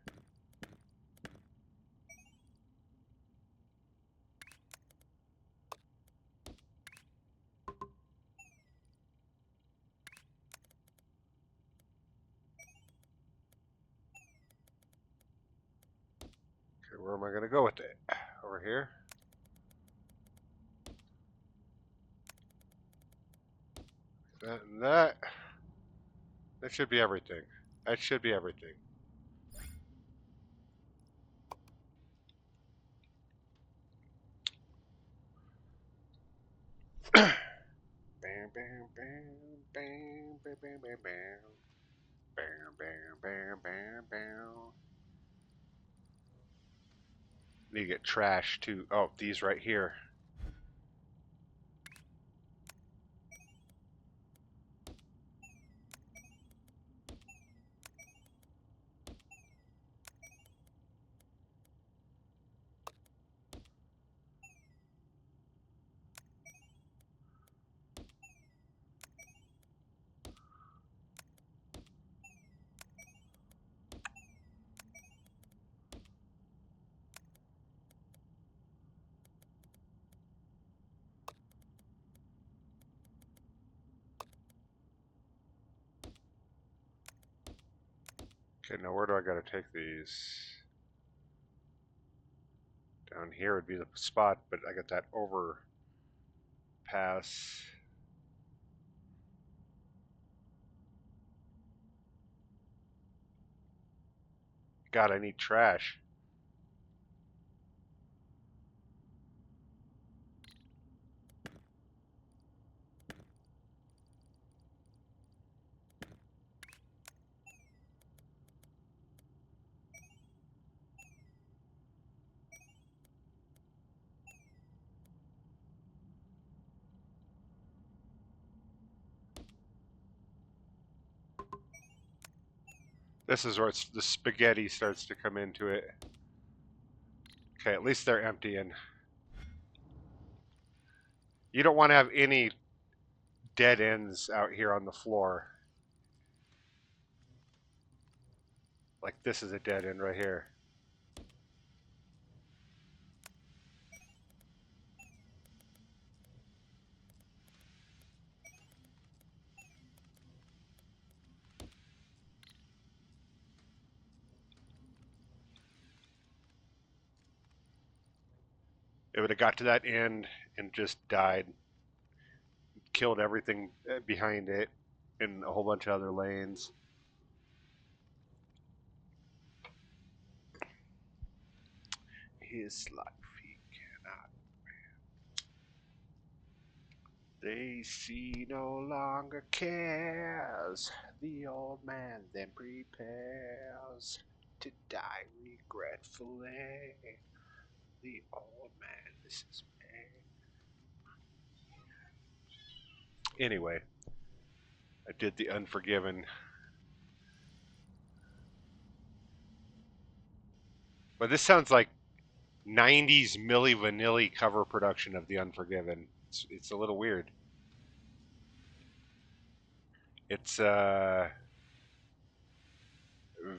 Okay, where am I going to go with it? Over here? That and that. That should be everything. That should be everything. Bam, bam, bam, bam, bam, bam, bam, bam. Bam, bam, bam, bam, bam. Need to get trash too. Oh, these right here. Okay, now where do I got to take these? Down here would be the spot, but I got that overpass. God, I need trash. This is where the spaghetti starts to come into it. Okay, at least they're emptying. You don't want to have any dead ends out here on the floor. Like this is a dead end right here. It would have got to that end and just died. Killed everything behind it in a whole bunch of other lanes. his life he cannot. They see no longer cares. The old man then prepares to die regretfully. The old man, this is me. Anyway, I did the Unforgiven. But this sounds like 90s Milli Vanilli cover production of The Unforgiven. It's a little weird. It's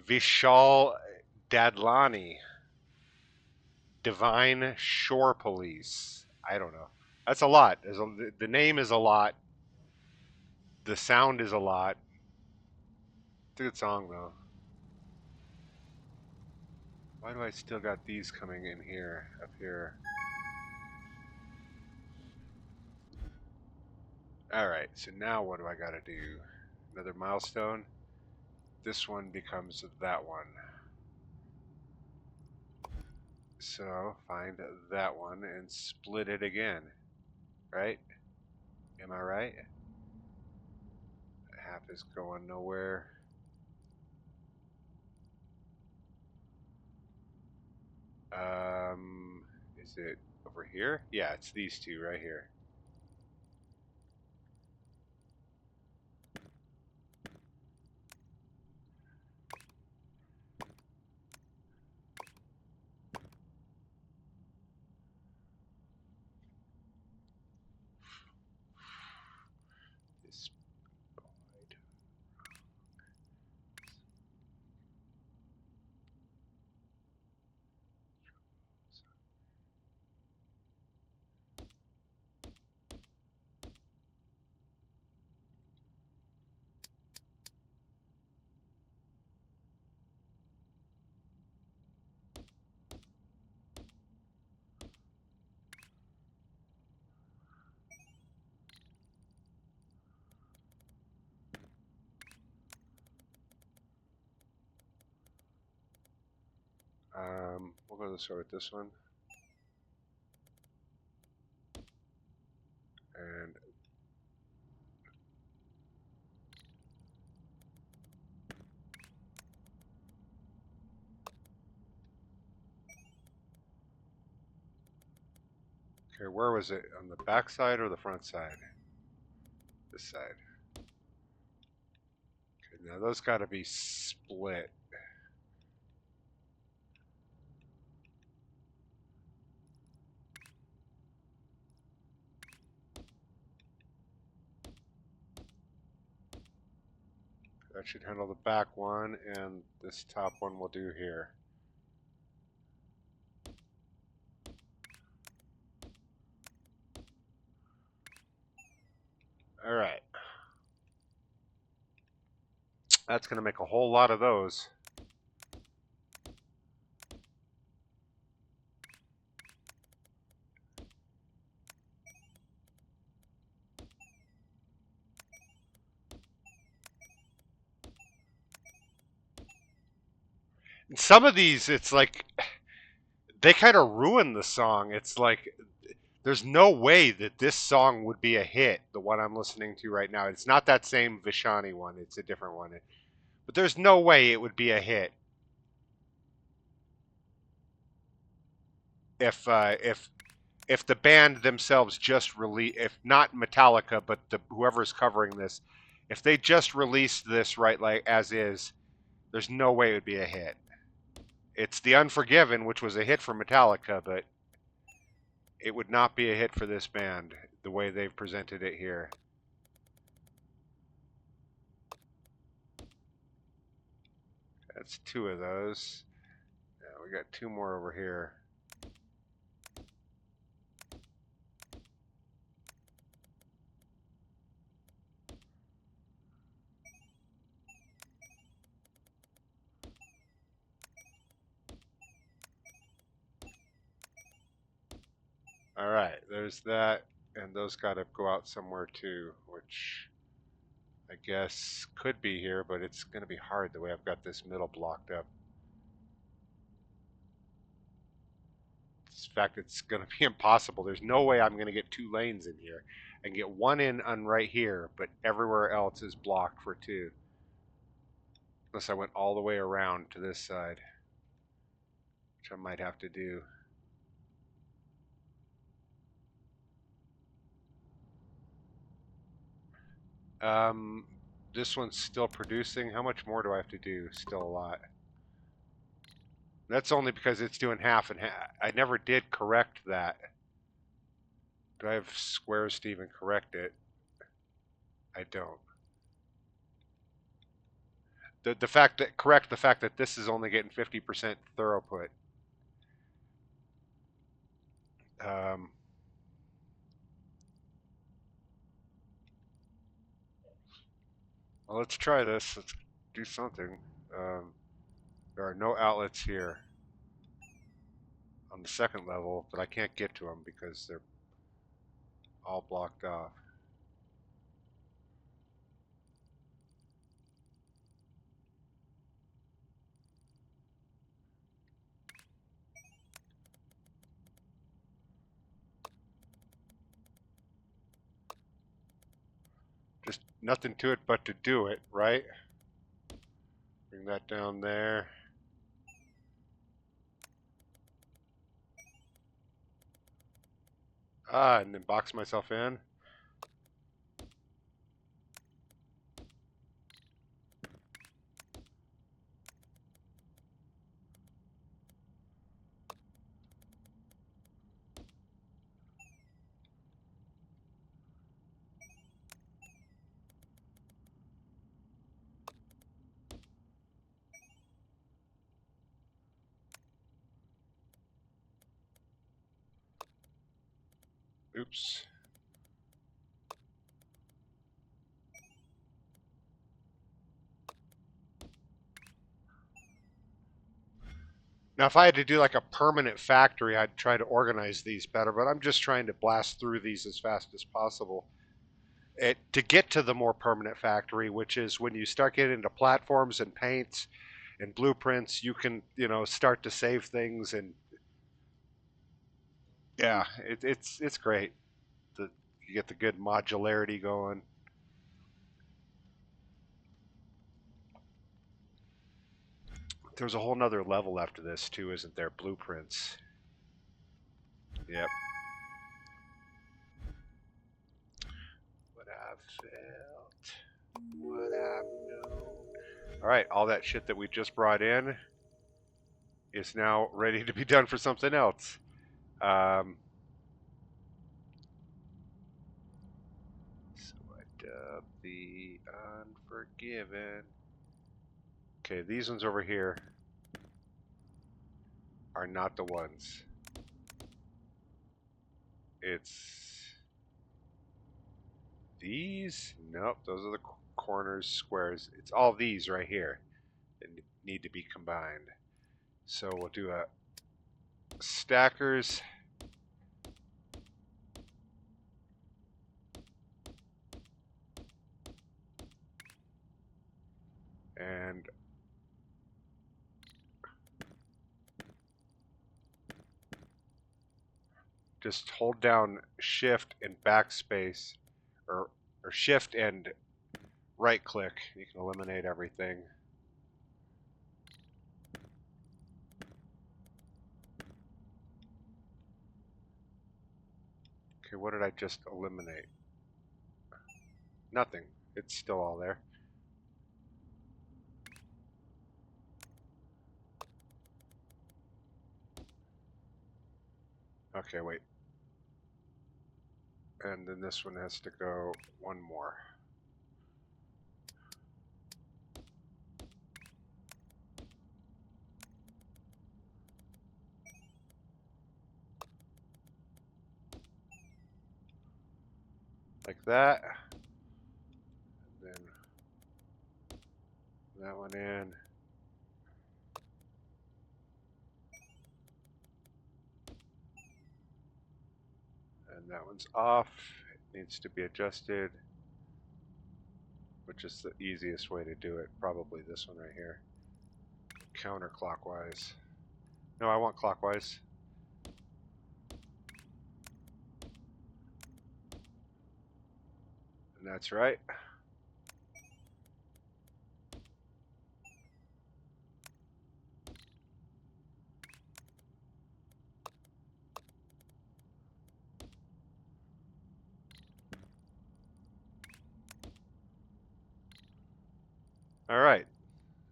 Vishal Dadlani, Divine Shore Police. I don't know. That's a lot. The name is a lot. The sound is a lot. It's a good song though. Why do I still got these coming in here, up here? Alright, so now what do I gotta do? Another milestone? This one becomes that one. So find that one and split it again. Right? Am I right? Half is going nowhere. Is it over here? Yeah, it's these two right here. This we'll go this way with this one. And okay, where was it? On the back side or the front side? This side. Okay, now those got to be split. That should handle the back one, and this top one will do here. All right. That's going to make a whole lot of those. And some of these, it's like they kind of ruin the song. It's like there's no way that this song would be a hit, the one I'm listening to right now. It's not that same Vishani one, it's a different one. But there's no way it would be a hit if the band themselves just release, if not Metallica, but whoever's covering this, if they just released this right like as is, there's no way it would be a hit. It's The Unforgiven, which was a hit for Metallica, but it would not be a hit for this band the way they've presented it here. That's two of those. Yeah, we got two more over here. All right, there's that, and those got to go out somewhere too, which I guess could be here, but it's going to be hard the way I've got this middle blocked up. fact it's going to be impossible. There's no way I'm going to get 2 lanes in here. I can get one in on right here, but everywhere else is blocked for 2. Unless I went all the way around to this side, which I might have to do. This one's still producing. How much more do I have to do? Still a lot. That's only because it's doing half and half. I never did correct that. Do I have squares to even correct it? I don't. The fact that correct the fact that this is only getting 50% throughput. Um, well, let's try this. Let's do something. There are no outlets here on the second level, but I can't get to them because they're all blocked off. Just nothing to it but to do it, right? Bring that down there. And then box myself in. Oops. Now, if I had to do like a permanent factory, I'd try to organize these better, but I'm just trying to blast through these as fast as possible. To get to the more permanent factory, which is when you start getting into platforms and paints and blueprints, you can, start to save things, and yeah, it's great. You get the good modularity going. There's a whole nother level after this too, isn't there? Blueprints. Yep. What I've felt, what I've known. All right, all that shit that we just brought in is now ready to be done for something else. So I dub the Unforgiven. Okay, these ones over here are not the ones. It's these? Nope, those are the corners, squares. It's all these right here that need to be combined. So we'll do a stackers. And just hold down shift and backspace, or shift and right click. You can eliminate everything. Okay, what did I just eliminate? Nothing. It's still all there. Okay, wait. And then this one has to go one more. Like that. And then that one in. And that one's off. It needs to be adjusted. Which is the easiest way to do it. Probably this one right here. Counterclockwise. No, I want clockwise. And that's right. All right.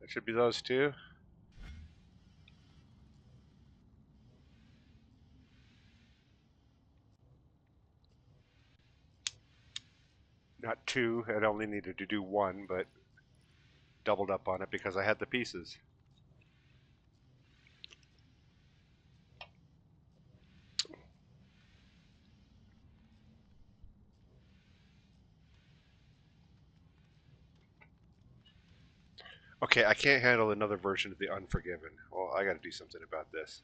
That should be those two. Not two. I only needed to do one, but doubled up on it because I had the pieces. Okay, I can't handle another version of The Unforgiven. Well, I got to do something about this.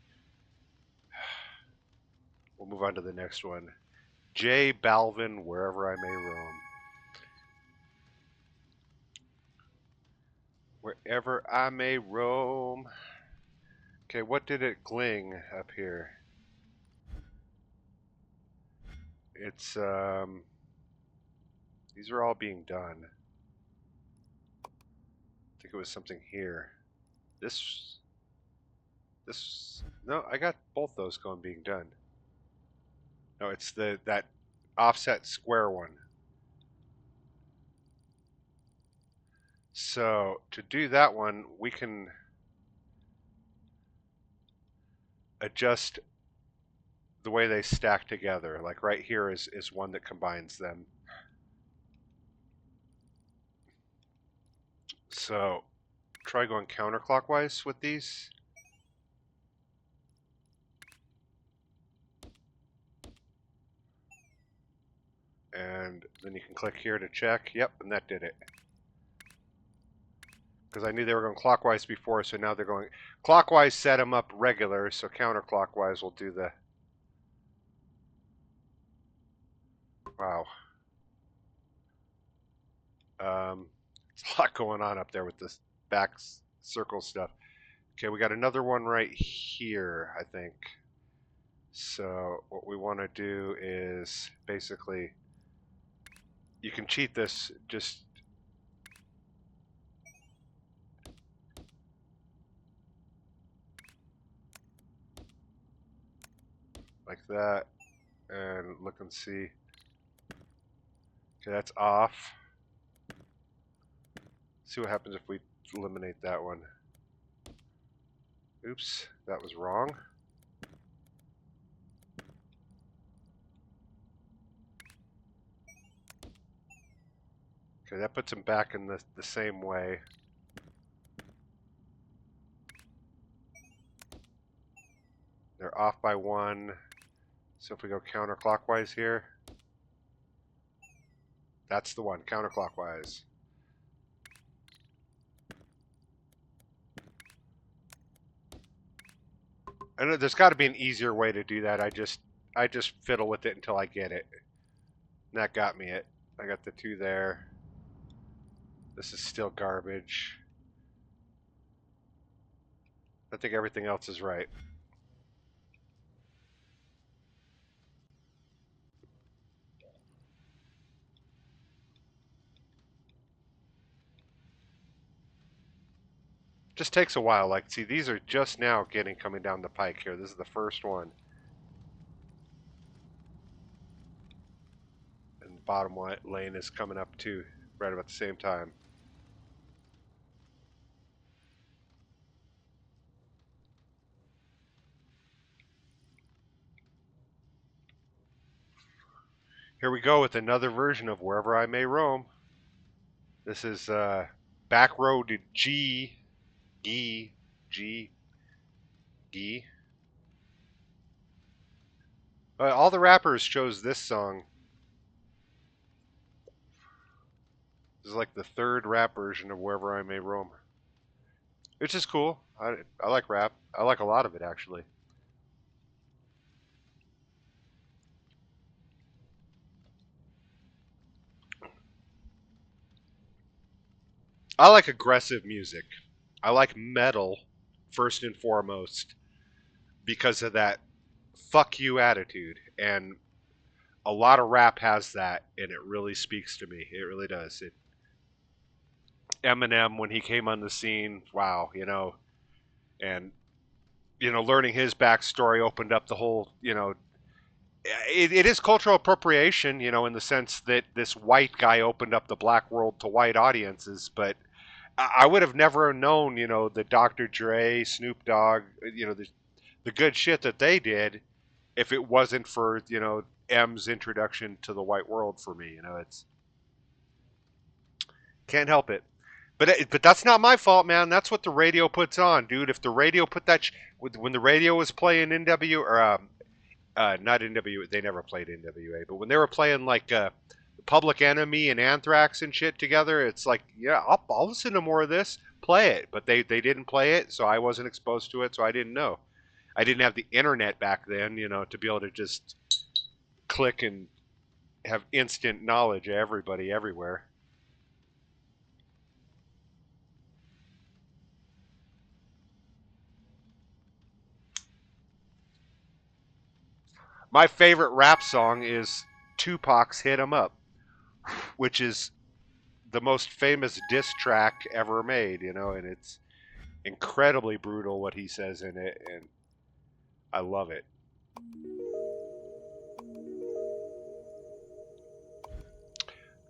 We'll move on to the next one. J Balvin, Wherever I May Roam. Wherever I may roam. Okay, what did it gling up here? It's, these are all being done. I think it was something here. This, no, I got both those going being done. No, it's that offset square one. So to do that one, we can adjust the way they stack together. Like right here is one that combines them. So try going counterclockwise with these. And then you can click here to check. Yep, and that did it. Because I knew they were going clockwise before, so now they're going clockwise. Set them up regular, so counterclockwise will do the. Wow. It's a lot going on up there with this back circle stuff. Okay, we got another one right here, I think. So what we want to do is basically, you can cheat this just like that, and look and see. Okay, that's off. See what happens if we eliminate that one. Oops, that was wrong. Okay, that puts them back in the same way. They're off by one. So if we go counterclockwise here, that's the one, counterclockwise. I know there's got to be an easier way to do that. I just fiddle with it until I get it. And that got me it. I got the two there. This is still garbage. I think everything else is right. Just takes a while. Like, see, these are just now coming down the pike here. This is the first one. And the bottom lane is coming up too, right about the same time. Here we go with another version of Wherever I May Roam. This is back road G, G, G, G. All the rappers chose this song. This is like the third rap version of Wherever I May Roam. Which is cool. I like rap. I like a lot of it, actually. I like aggressive music. I like metal, first and foremost, because of that fuck you attitude. And a lot of rap has that, and it really speaks to me. It really does. Eminem, when he came on the scene, wow, and learning his backstory opened up the whole, it is cultural appropriation, in the sense that this white guy opened up the black world to white audiences, but I would have never known, the Dr. Dre, Snoop Dogg, the good shit that they did if it wasn't for, M's introduction to the white world for me. It's can't help it. But that's not my fault, man. That's what the radio puts on, dude. If the radio put that when the radio was playing NW or not NW, they never played NWA, but when they were playing like Public Enemy and Anthrax and shit together, it's like, yeah, I'll listen to more of this. Play it, but they didn't play it, so I wasn't exposed to it, so I didn't know. I didn't have the internet back then, to be able to just click and have instant knowledge of everybody everywhere. My favorite rap song is Tupac's "Hit 'Em Up," which is the most famous diss track ever made, and it's incredibly brutal what he says in it, and I love it.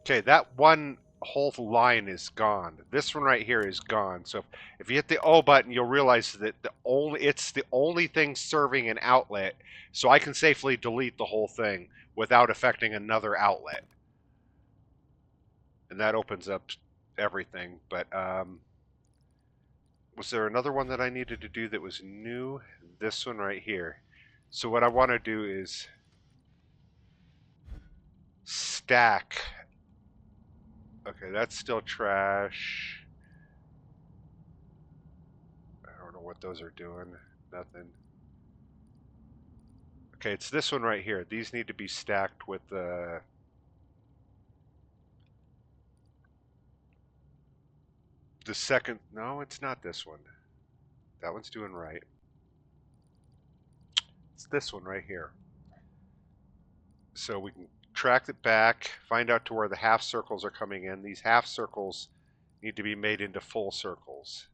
Okay, that one whole line is gone. This one right here is gone. So if you hit the O button, you'll realize that it's the only thing serving an outlet. So I can safely delete the whole thing without affecting another outlet. And that opens up everything. But was there another one that I needed to do that was new? This one right here. So what I want to do is stack. Okay, that's still trash. I don't know what those are doing. Nothing. Okay, it's this one right here. These need to be stacked with the second. No, it's not this one. That one's doing right. It's this one right here. So we can track it back, find out to where the half circles are coming in. These half circles need to be made into full circles.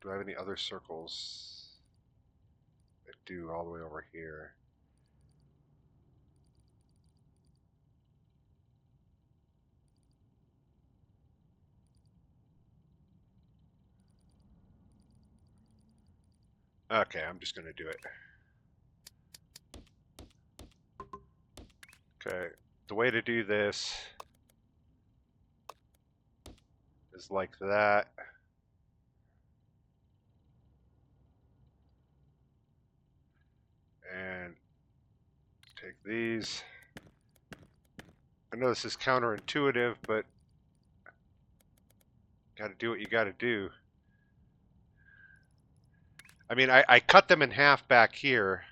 Do I have any other circles? I do, all the way over here. Okay, I'm just going to do it. Okay, the way to do this is like that. And take these. I know this is counterintuitive, but got to do what you got to do. I mean, I cut them in half back here.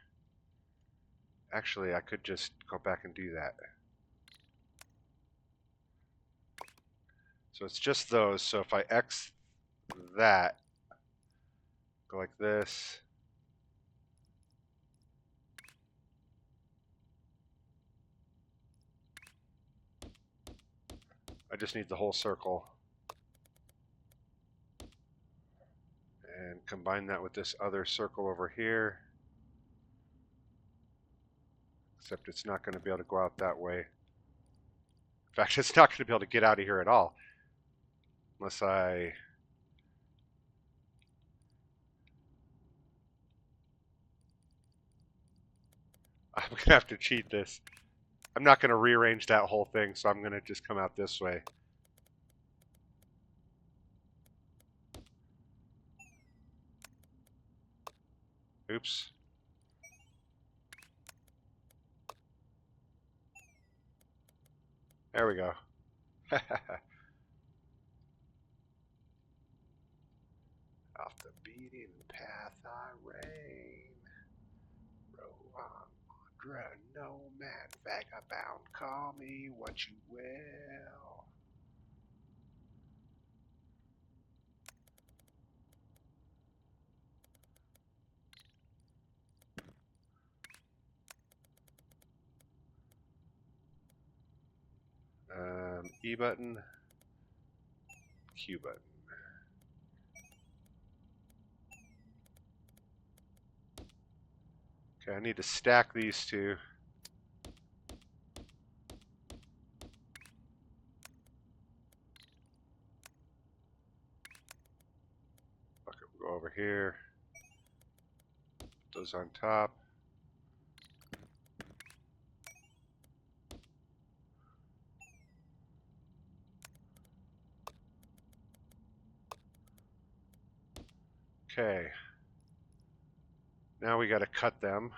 Actually, I could just go back and do that. So it's just those. So if I X that, go like this. I just need the whole circle. And combine that with this other circle over here. Except it's not going to be able to go out that way. In fact, it's not going to be able to get out of here at all. Unless I'm going to have to cheat this. I'm not going to rearrange that whole thing, so I'm going to just come out this way. Oops. There we go. Off the beaten path I reign. Row on, Andra, nomad, vagabond, call me what you will. E button, Q button. Okay, I need to stack these two. Okay, we'll go over here. Put those on top. Okay. Now we got to cut them.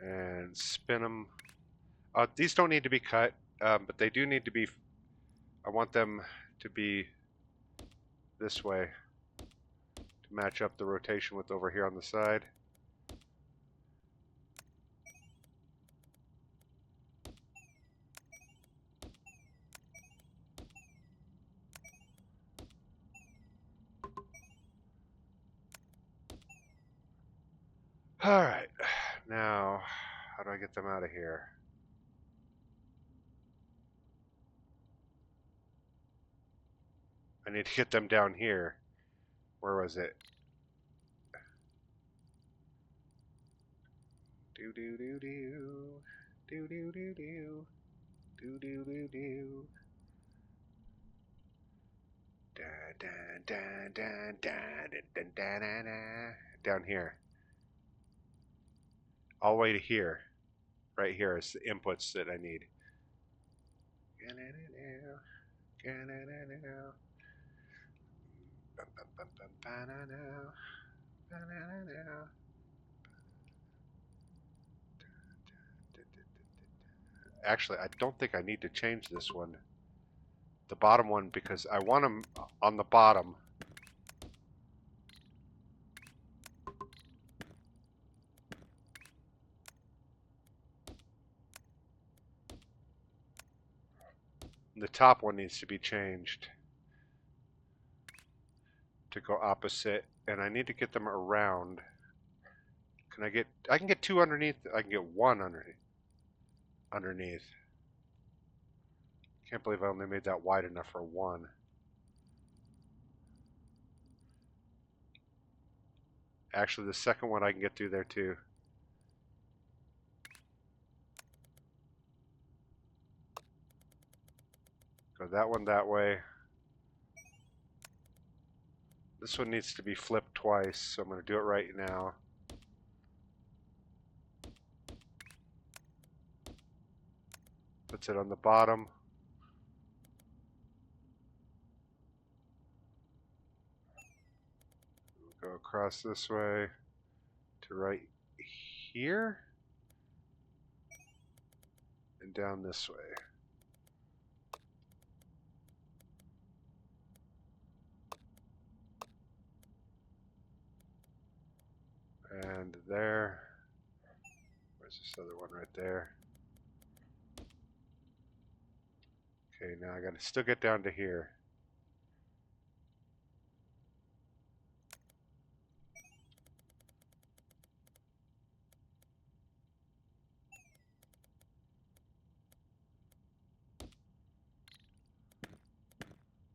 And spin them. These don't need to be cut, but they do need to be. I want them to be this way to match up the rotation with over here on the side. All right, now how do I get them out of here? I need to get them down here. Where was it? Do do do do do do do do do do do do. Da da da da da da da da da. Down here. All the way to here. Right here is the inputs that I need. Actually, I don't think I need to change this one. The bottom one, because I want them on the bottom. The top one needs to be changed to go opposite, and I need to get them around. I can get two underneath. I can get one underneath. Can't believe I only made that wide enough for one. Actually, the second one I can get through there too. Go that one that way. This one needs to be flipped twice, so I'm going to do it right now. Puts it on the bottom. Go across this way to right here. And down this way. And there. Where's this other one right there? Okay, now I gotta still get down to here.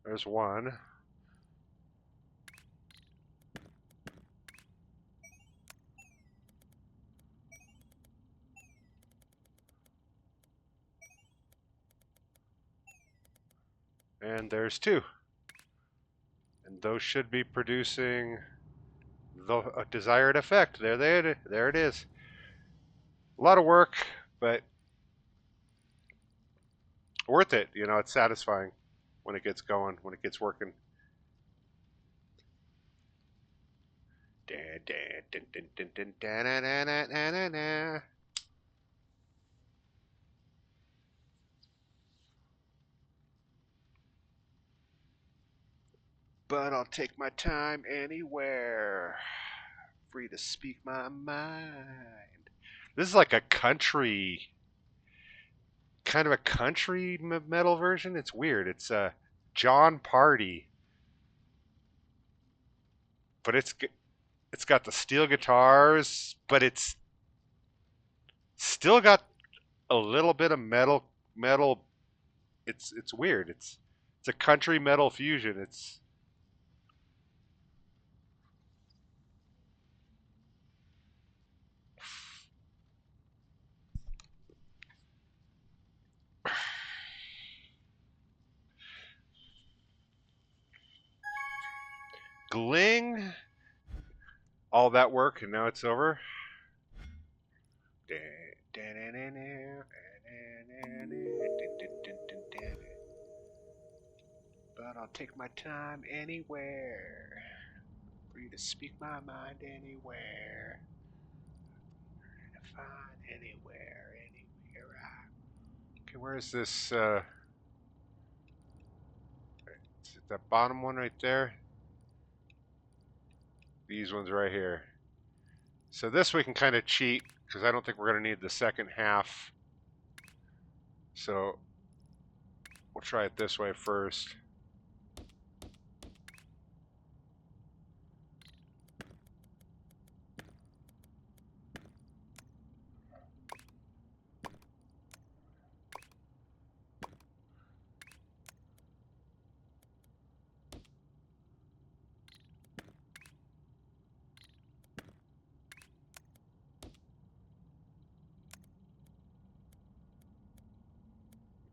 There's one. And there's two. And those should be producing the desired effect. There it is. A lot of work, but worth it. You know, it's satisfying when it gets going, when it gets working. But I'll take my time anywhere. free to speak my mind. This is like a country, kind of a country metal version. It's weird. It's John Party, but it's got the steel guitars, but it's still got a little bit of metal. It's weird. It's a country metal fusion. It's Gling, all that work, and now it's over. But I'll take my time anywhere. Free to speak my mind anywhere. To find anywhere, anywhere. Okay, where is this? Is it that bottom one right there? These ones right here. So this we can kind of cheat because I don't think we're going to need the second half. So we'll try it this way first.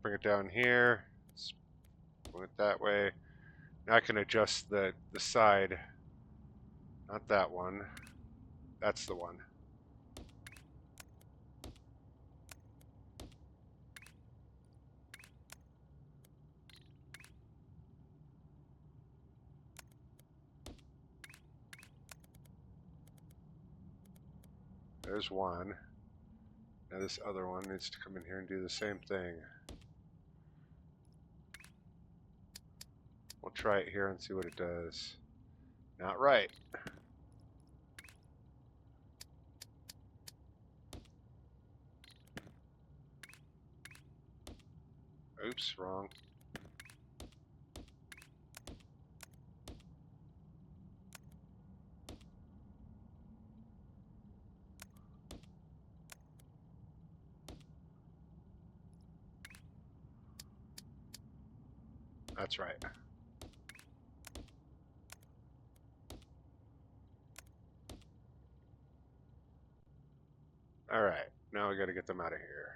Bring it down here. Move it that way. Now I can adjust the side. Not that one. That's the one. There's one. Now this other one needs to come in here and do the same thing. We'll try it here and see what it does. Not right. Oops, wrong. That's right. Alright, now we gotta get them out of here.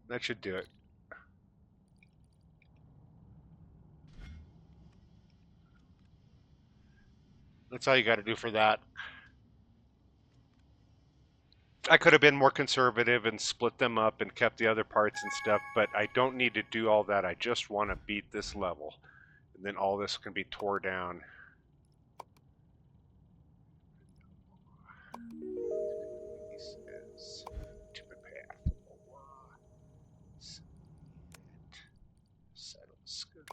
That should do it. That's all you gotta do for that. I could have been more conservative and split them up and kept the other parts and stuff, but I don't need to do all that. I just want to beat this level. And then all this can be tore down. To the path. Settle scoop.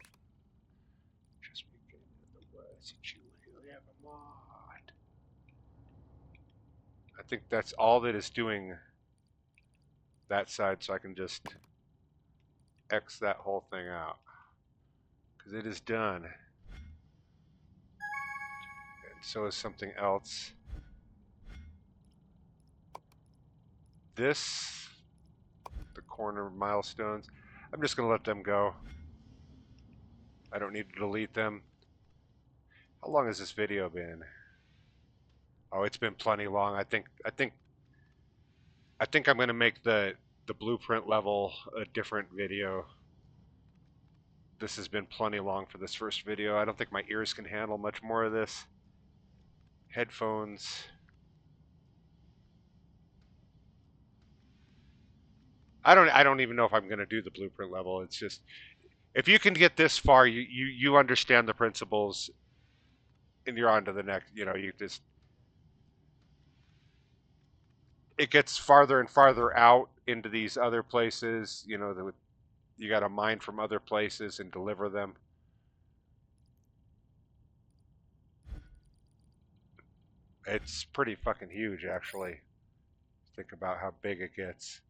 Just beginning of the words that you will ever want. I think that's all that is doing that side, so I can just X that whole thing out. Because it is done. And so is something else. This, the corner milestones, I'm just going to let them go. I don't need to delete them. How long has this video been? Oh, it's been plenty long. I think I'm going to make the blueprint level a different video. This has been plenty long for this first video. I don't think my ears can handle much more of this. Headphones. I don't even know if I'm going to do the blueprint level. It's just, if you can get this far, you understand the principles, and you're on to the next. You know, you just, it gets farther and farther out into these other places. You know, You got to mine from other places and deliver them. It's pretty fucking huge, actually. Think about how big it gets.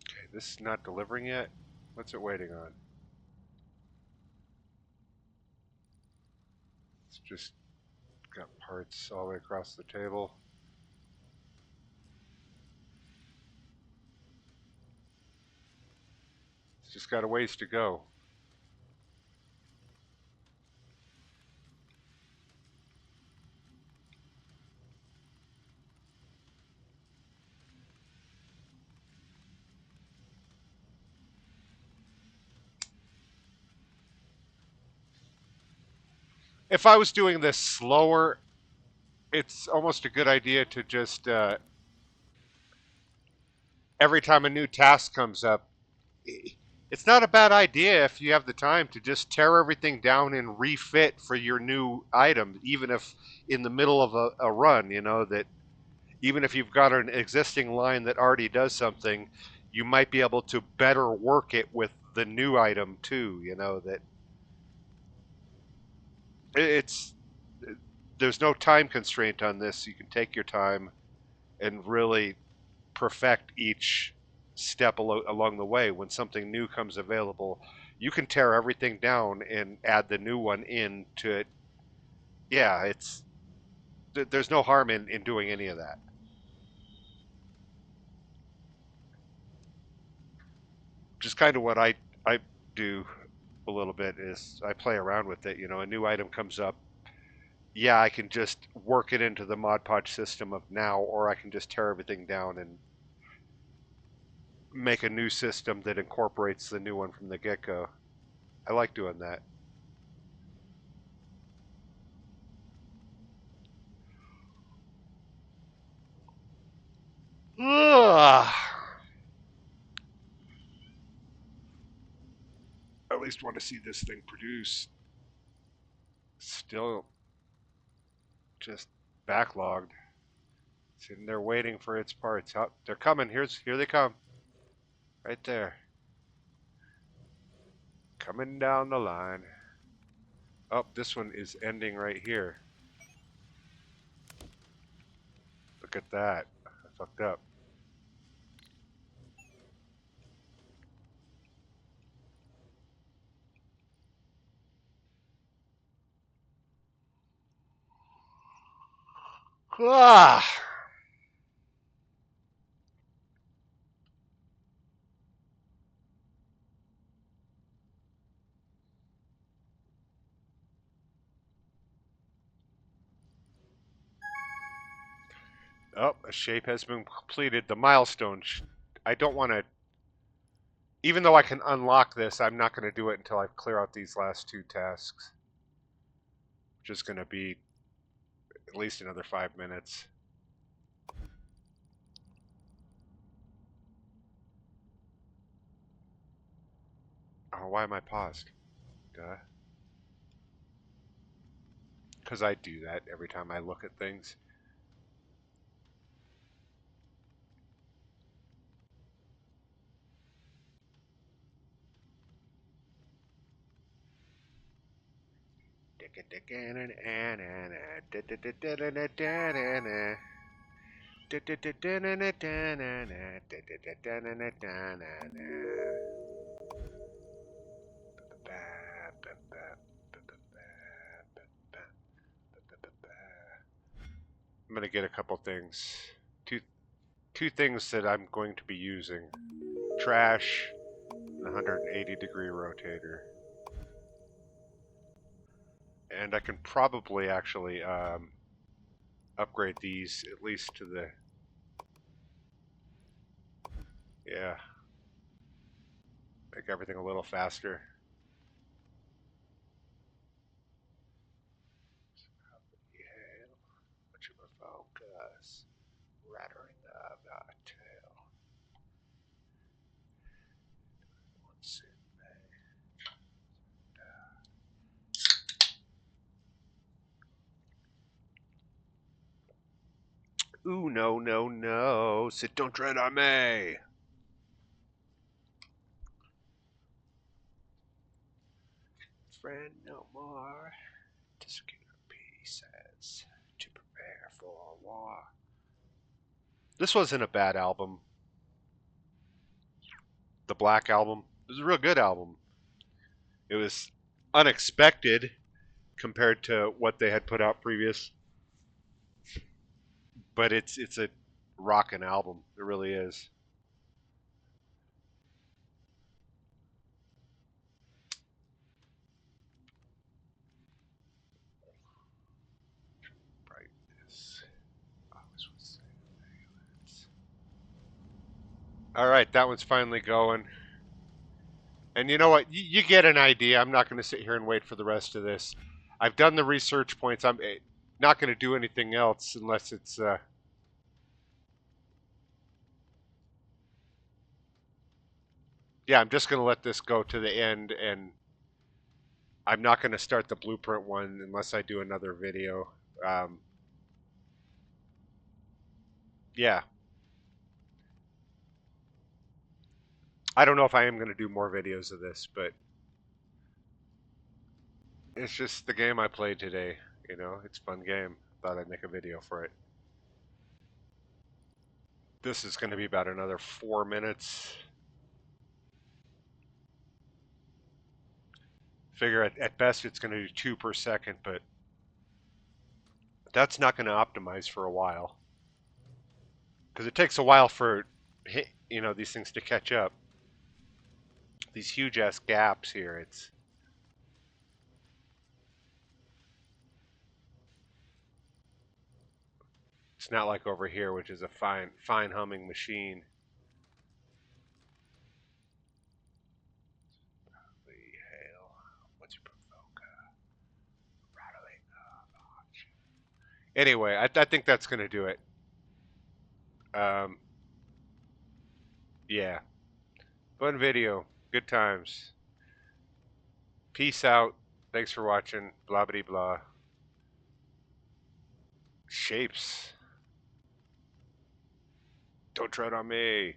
Okay, this is not delivering yet. What's it waiting on? It's just got parts all the way across the table. It's just got a ways to go. If I was doing this slower, it's almost a good idea to just every time a new task comes up, it's not a bad idea if you have the time to just tear everything down and refit for your new item, even if in the middle of a run, that even if you've got an existing line that already does something, you might be able to better work it with the new item too, that it's there's no time constraint on this. You can take your time and really perfect each step along the way. When something new comes available, you can tear everything down and add the new one into it. Yeah, there's no harm in doing any of that. Just kind of what I do a little bit is I play around with it. A new item comes up. Yeah, I can just work it into the Mod Podge system of now, or I can just tear everything down and make a new system that incorporates the new one from the get go. I like doing that. Ugh. I at least want to see this thing produce. Still just backlogged. Sitting there waiting for its parts. Oh, they're coming. Here they come. Right there. Coming down the line. Oh, this one is ending right here. Look at that. I fucked up. Ah! Oh, a shape has been completed. The milestone. I don't want to. Even though I can unlock this, I'm not going to do it until I clear out these last two tasks, which is going to be at least another 5 minutes. Oh, why am I paused? Duh. Because I do that every time I look at things. I'm gonna get a couple things. Two two things that I'm going to be using: trash, and 180-degree rotator. And I can probably actually upgrade these at least to the yeah, make everything a little faster. Yeah, much of a focus. Rattling the tail. Once in May. Ooh, no, no, no. Sit, don't tread on me. Friend no more. Discute pieces to prepare for war. This wasn't a bad album. The Black Album. It was a real good album. It was unexpected compared to what they had put out previous, but it's a rockin' album. It really is. Brightness. All right, that one's finally going. And you know what? You get an idea. I'm not going to sit here and wait for the rest of this. I've done the research points. I'm not going to do anything else unless it's. Yeah, I'm just going to let this go to the end, and I'm not going to start the blueprint one unless I do another video. Um, yeah, I don't know if I am going to do more videos of this, but it's just the game I played today. You know, it's a fun game. Thought I'd make a video for it. This is going to be about another 4 minutes. Figure at best it's going to do 2 per second, but that's not going to optimize for a while because it takes a while for these things to catch up. These huge ass gaps here. It's not like over here, which is a fine humming machine. Hail. What's your provoker? Rattling. Anyway, I think that's going to do it. Um, yeah. Fun video. Good times. Peace out. Thanks for watching. Blah blah blah. Shapes. Don't tread on me.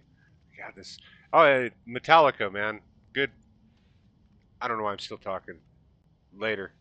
God, this. Oh, Metallica, man. Good. I don't know why I'm still talking. Later.